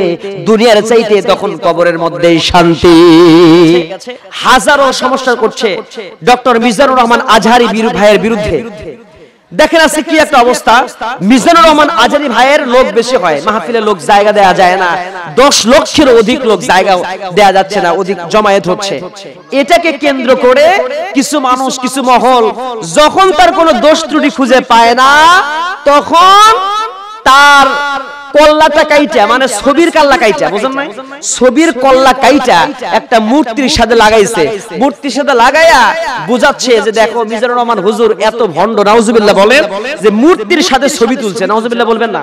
দুনিয়ার চাইতে তখন কবরের মধ্যেই শান্তি। হাজারো সমস্যা করছে ডক্টর মিজানুর রহমান আজহারী ভাইয়ের বিরুদ্ধে। দেখেন আজকে কি একটা অবস্থা, মিজানুর রহমান আজহারী ভাইয়ের লোক বেশি হয়, মাহফিলে লোক জায়গা দেয়া যায় না, 10 লক্ষের অধিক লোক জায়গা দেয়া যাচ্ছে না, অধিক জমায়েত হচ্ছে। এটাকে কেন্দ্র করে কিছু মানুষ, কিছু মহল যখন তার কোনো দোষ ত্রুটি খুঁজে পায় না, তখন তার কল্লাটা কাইটা, মানে ছবির কাল্লা কাইটা, বুঝেন নাই? ছবির কল্লা কাইটা একটা মূর্তির সাথে লাগাইছে, মূর্তির সাথে লাগাইয়া বুঝাচ্ছে যে দেখো মিজানুর রহমান হুজুর এত ভণ্ড। নাউজুবিল্লাহ বলেন যে মূর্তির সাথে ছবি তুলছে। নাউজুবিল্লাহ বলবেন না?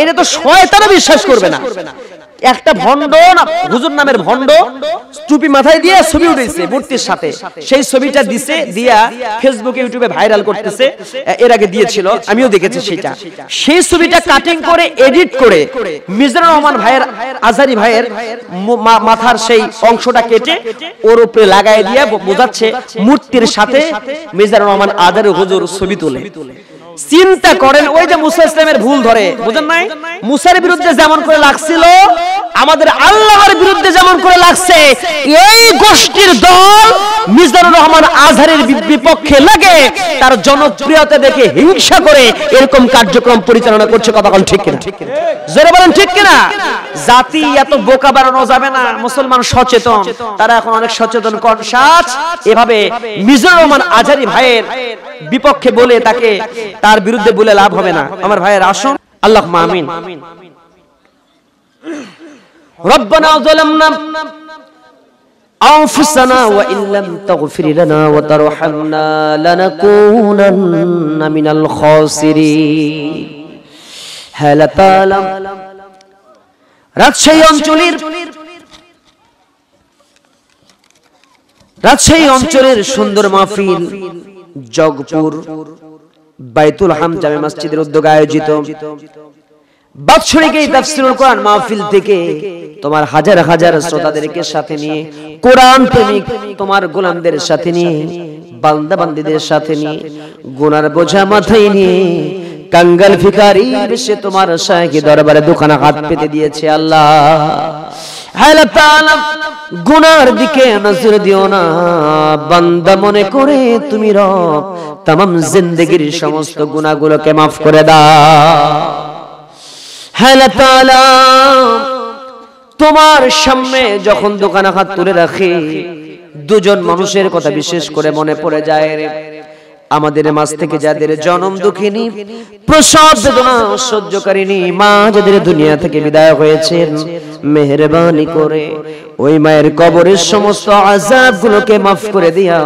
এটা তো শয়তানও বিশ্বাস করবে না। একটা ভণ্ড হুজুর নামের ভণ্ড টুপি মাথায় দিয়ে ছবি উঠেছে মূর্তির সাথে, সেই ছবিটা দিছে, দিয়া ফেসবুকে ইউটিউবে ভাইরাল করতেছে। এর আগে দিয়েছিল, আমিও দেখেছি সেটা। সেই ছবিটা কাটিং করে এডিট করে মিজানুর রহমান ভাইয়ের, আজহারী ভাইয়ের মাথার সেই অংশটা কেটে ওর উপরে লাগাই দিয়ে বোঝাচ্ছে মূর্তির সাথে মিজানুর রহমান আজহারী হুজুর ছবি তুলে। চিন্তা করেন, ওই যে মুসা ইসলামের ভুল ধরে, বুঝেন নাই? মুসার বিরুদ্ধে যেমন করে লাগছিল, আমাদের আল্লাহর বিরুদ্ধে যেমন করে লাগছে, এই গোষ্ঠীর দল মিজানুর রহমান আজহারীর বিপক্ষে লাগে তার জনপ্রিয়তা দেখে হিংসা করে এরকম কার্যক্রম পরিচালনা করছে। কথা বলেন ঠিক কিনা? জোরে বলেন ঠিক কিনা? জাতি এত বোকা বানানো যাবে না, মুসলমান সচেতন, তারা এখন অনেক সচেতন, কনসাস। এভাবে মিজানুর রহমান আজহারী ভাইয়ের বিপক্ষে বলে তাকে, তার বিরুদ্ধে বলে লাভ হবে না। আমার ভাইয়ের আসুন, আল্লাহুম্মা আমিন। রব্বানা যালামনা আনফুসানা ওয়া ইল্লাম তাগফির লানা ওয়া তারহামনা লানাকুনান্না মিনাল খাসিরিন। হালা তাআলা রাজশাহী অঞ্চলের সুন্দর মাহফিল জগপুর বাইতুল হাম জামে মসজিদের উদ্যোগে আয়োজিত বাৎসরিক এই তাফসীরুল কোরআন মাহফিল থেকে তোমার হাজার হাজার শ্রোতাদেরকে সাথে নিয়ে, কোরআন প্রেমিক তোমার গোলামদের সাথে নিয়ে, বান্দা বান্দীদের সাথে নিয়ে, গুনার বোঝা মাথায় নিয়ে কাঙ্গাল ভিখারি সে তোমার শাহী দরবারে দুখানা হাত পেতে দিয়েছে আল্লাহ। আল্লাহ তাআলা গুনার দিকে নজর দিও না, বান্দা মনে করে তুমি রব तमाम জিন্দেগীর সমস্ত গুনাহগুলোকে maaf করে দাও। আল্লাহ তাআলা তোমার সামনে যখন দোকানে হাত তুলে রাখি, দুজন মানুষের কথা বিশেষ করে মনে পড়ে যায় রে। আমাদের মাঝ থেকে যাদের জন্ম দুঃখিনী, প্রসব বেদনা সহ্যকারিনী মা যাদের দুনিয়া থেকে বিদায় হয়েছেন, মেহেরবানি করে ওই মায়ের কবরের সমস্ত আযাবগুলোকে maaf করে দিও,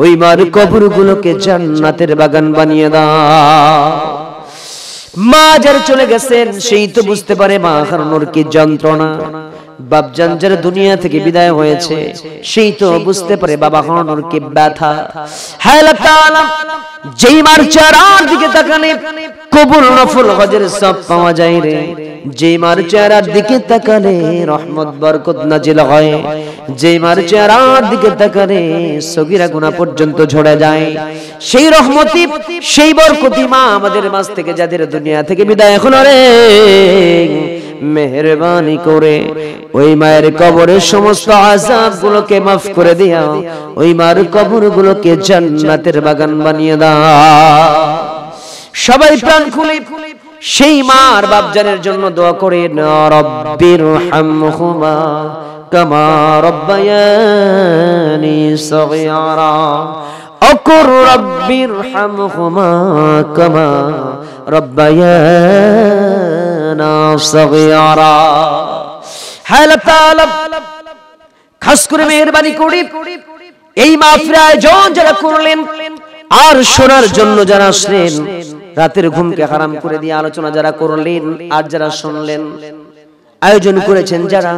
ওই মার কবরগুলোকে জান্নাতের বাগান বানিয়ে দাও। মা যারা চলে গেছেন সেই তো বুঝতে পারে মা হারানোর কি যন্ত্রণা, বাপজান যারা দুনিয়া থেকে বিদায় হয়েছে সেই তো বুঝতে পারে বাবা হারানোর কি ব্যথা। হায় আল্লাহ তাআলা, যেই মার চেহারার দিকে তাকালে কবুল নফল হজের সব পাওয়া যায় রে, যেই মার চেহারার দিকে তাকালে রহমত বরকত নাজিল হয়, যেই মার চেহারার দিকে তাকালে সগীরা গুনাহ পর্যন্ত ঝরে যায়, সেই রহমতি সেই বরকতি মা আমাদের মাঝ থেকে যাদের দুনিয়া থেকে বিদায় হলো রে, মেহেরবানি করে ওই মায়ের কবরের সমস্ত আযাবগুলোকে maaf করে দিও, ওই মার কবরগুলোকে জান্নাতের বাগান বানিয়ে দাও। সবাই প্রাণ খুলে সেই মার বাপজানের জন্য দোয়া করেন, রব্বির হামহুমা কামা রব্বায়ানি সগীরা, অকুর রব্বির হামহুমা কামা রব্বায়ানা সগীরা। হায় আল্লাহ তাআলা, খাস করে মেহেরবানি করে এই মাহফিল আয়োজন যারা করলেন আর শোনার জন্য যারা আসলেন, রাতের ঘুমকে হারাম করে দিয়ে আলোচনা যারা করলেন আর যারা শুনলেন, আয়োজন করেছেন যারা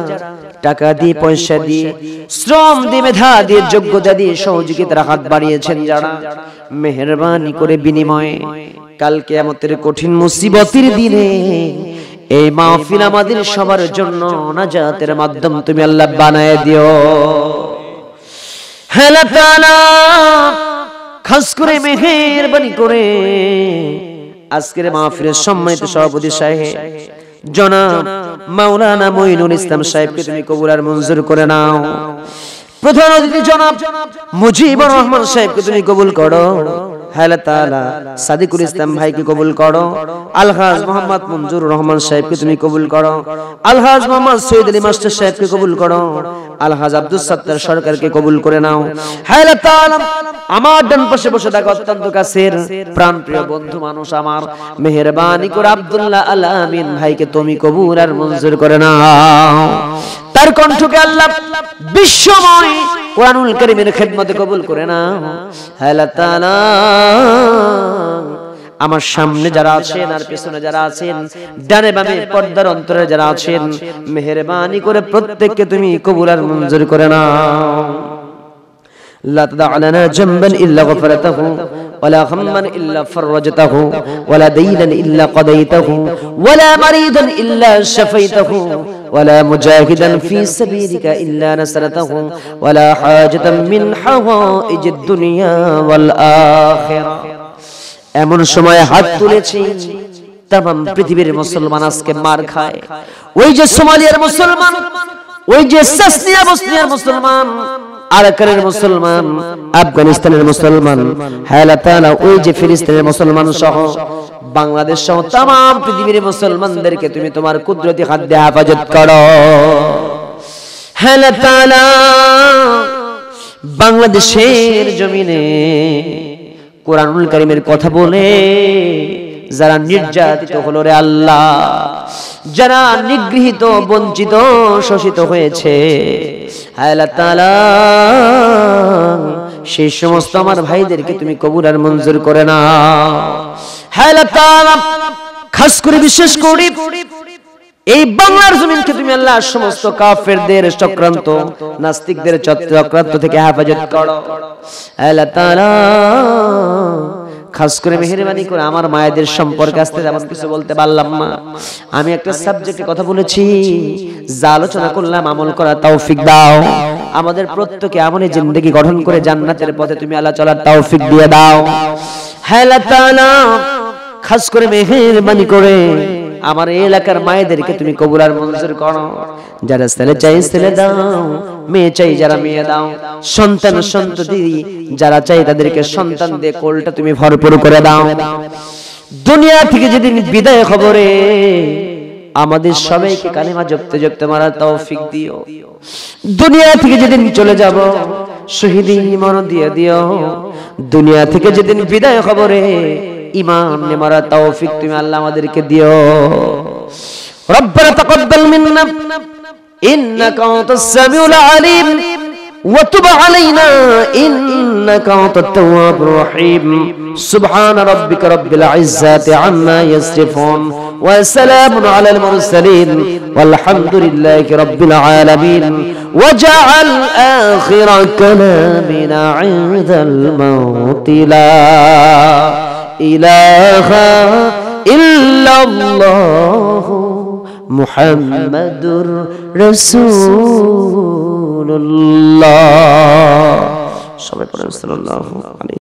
টাকা দিয়ে পয়সা দিয়ে শ্রম দিয়ে মেধা দিয়ে যোগ্যতা দিয়ে সহযোগিতার হাত বাড়িয়েছেন যারা, মেহেরবানি করে বিনিময়ে কাল কিয়ামতের কঠিন মুসিবতের দিনে এই মাহফিল আমাদের সবার জন্য নাজাতের মাধ্যম তুমি আল্লাহ বানায় দিও। হে আল্লাহ তাআলা, খাস করে মেহেরবানি করে আজকের মাহফিলের সম্মানিত সভাপতি সাহেব জনাব মাওলানা মঈনুল ইসলাম সাহেবকে তুমি কবুল আর মঞ্জুর করে নাও। প্রধান অতিথি জনাব মুজিবুর রহমান সাহেবকে তুমি কবুল করো। হে আল্লাহ তাআলা, সাদিকুল ইসলাম ভাইকে কবুল করো। আলহাজ মোহাম্মদ মঞ্জুর রহমান সাহেবকে তুমি কবুল করো। আলহাজ মোহাম্মদ সৈয়দ আলী মাস্টার সাহেবকে কবুল করো। আলহাজ আব্দুল সাত্তার সরকারকে কবুল করে নাও। হে আল্লাহ তাআলা, আমার ডান পাশে বসে থাকা অত্যন্ত কাছের প্রাণপ্রিয় বন্ধু মানুষ আমার মেহেরবানি করে আব্দুল্লাহ আল আমিন ভাইকে তুমি কবুল আর মঞ্জুর করে নাও। তার কণ্ঠকে আল্লাহ বিশ্বময় কোরআনুল কারীমের খেদমতে কবুল করে নাও। হে আল্লাহ তাআলা, আমার সামনে যারা আছেন আর পেছনে যারা আছেন, ডানে বামে পর্দার অন্তরে যারা আছেন, মেহেরবানি করে প্রত্যেককে তুমি কবুল আর মঞ্জুর করে নাও। لا تدع لنا جنبا إلا غفرته ولا هما إلا فرجته ولا دينا إلا قضيته ولا مريضا إلا شفيته ولا مجاهدا في سبيلك إلا نصرته ولا حاجة من حوائج الدنيا والآخرة। এমন সময় হাত তুলেছি तमाम পৃথিবীর মুসলমান আজকে মার খায়। ওই যে সোমালিয়ার মুসলমান, ওই যে সাসনিয়া বসনিয়ার মুসলমান, আরাকানের মুসলমান, আফগানিস্তানের মুসলমান, হে আল্লাহ তাআলা ওই যে ফিলিস্তিনের মুসলমান সহ বাংলাদেশ সহ तमाम পৃথিবীর মুসলমানদেরকে তুমি তোমার কুদরতি হাত দিয়ে হেফাজত করো। হে আল্লাহ তাআলা, বাংলাদেশের জমিনে কোরআনুল কারীমের কথা বলে যারা নির্যাতিত হলো রে আল্লাহ, যারা নিগৃহীত বঞ্চিত শোষিত হয়েছে, হে আল্লাহ তাআলা সেই সমস্ত আমার ভাইদেরকে তুমি কবুল আর মঞ্জুর করে নাও। হে আল্লাহ তাআলা, খাস করে বিশেষ করে এই বাংলার জমিনকে তুমি আল্লাহ সমস্ত কাফেরদের চক্রান্ত, নাস্তিকদের চক্রান্ত থেকে হেফাজত করো। হে আল্লাহ তাআলা, খাস করে মেহেরবানি করে আমার মায়েদের সম্পর্কে আসতে যেমন কিছু বলতে পারলাম না, আমি একটা সাবজেক্টে কথা বলেছি, যা আলোচনা করলাম আমল করার তৌফিক দাও। আমাদের প্রত্যেককে এমনই জিন্দেগি গঠন করে জান্নাতের পথে তুমি আল্লাহ চলার তৌফিক দিয়ে দাও। হে আল্লাহ তাআলা, খাস করে মেহেরবানি করে আমার এলাকার মায়েদেরকে তুমি কবুল আর মঞ্জুর করো। যারা ছেলে চাই ছেলে দাও, মেয়ে চাই যারা মেয়ে দাও, সন্তান সন্ততি যারা চাই তাদেরকে সন্তান দিয়ে কোলটা তুমি ভরপুর করে দাও। দুনিয়া থেকে যেদিন বিদায় খবরে আমাদের সবাইকে কালিমা জপতে জপতে মারার তৌফিক দিও। দুনিয়া থেকে যেদিন চলে যাব শহীদি মরণ দিয়ে দিও। দুনিয়া থেকে যেদিন বিদায় খবরে ঈমান নিয়ে মারার তৌফিক তুমি আল্লাহ আমাদেরকে দিও। রব্বানা তাকাব্বাল মিন্না ইন্নাকা আনতাস সামিউল আলিম ওয়া তুব আলাইনা ইন্নাকা আনতাত তাওয়াবুর রহিম। সুবহানা রাব্বিকা রাব্বিল ইজ্জাতি আম্মা ইয়াসিফুন ওয়া সালামুন আলাল মুরসালিন ওয়ালহামদুলিল্লাহি রাব্বিল আলামিন। ওয়াজআল আখিরা কালামিনা ইনদাল মাউতি লা ইলাহা ইল্লাল্লাহু মুহাম্মাদুর রাসূলুল্লাহ। সবাই পড়েন সাল্লাল্লাহু আলাইহি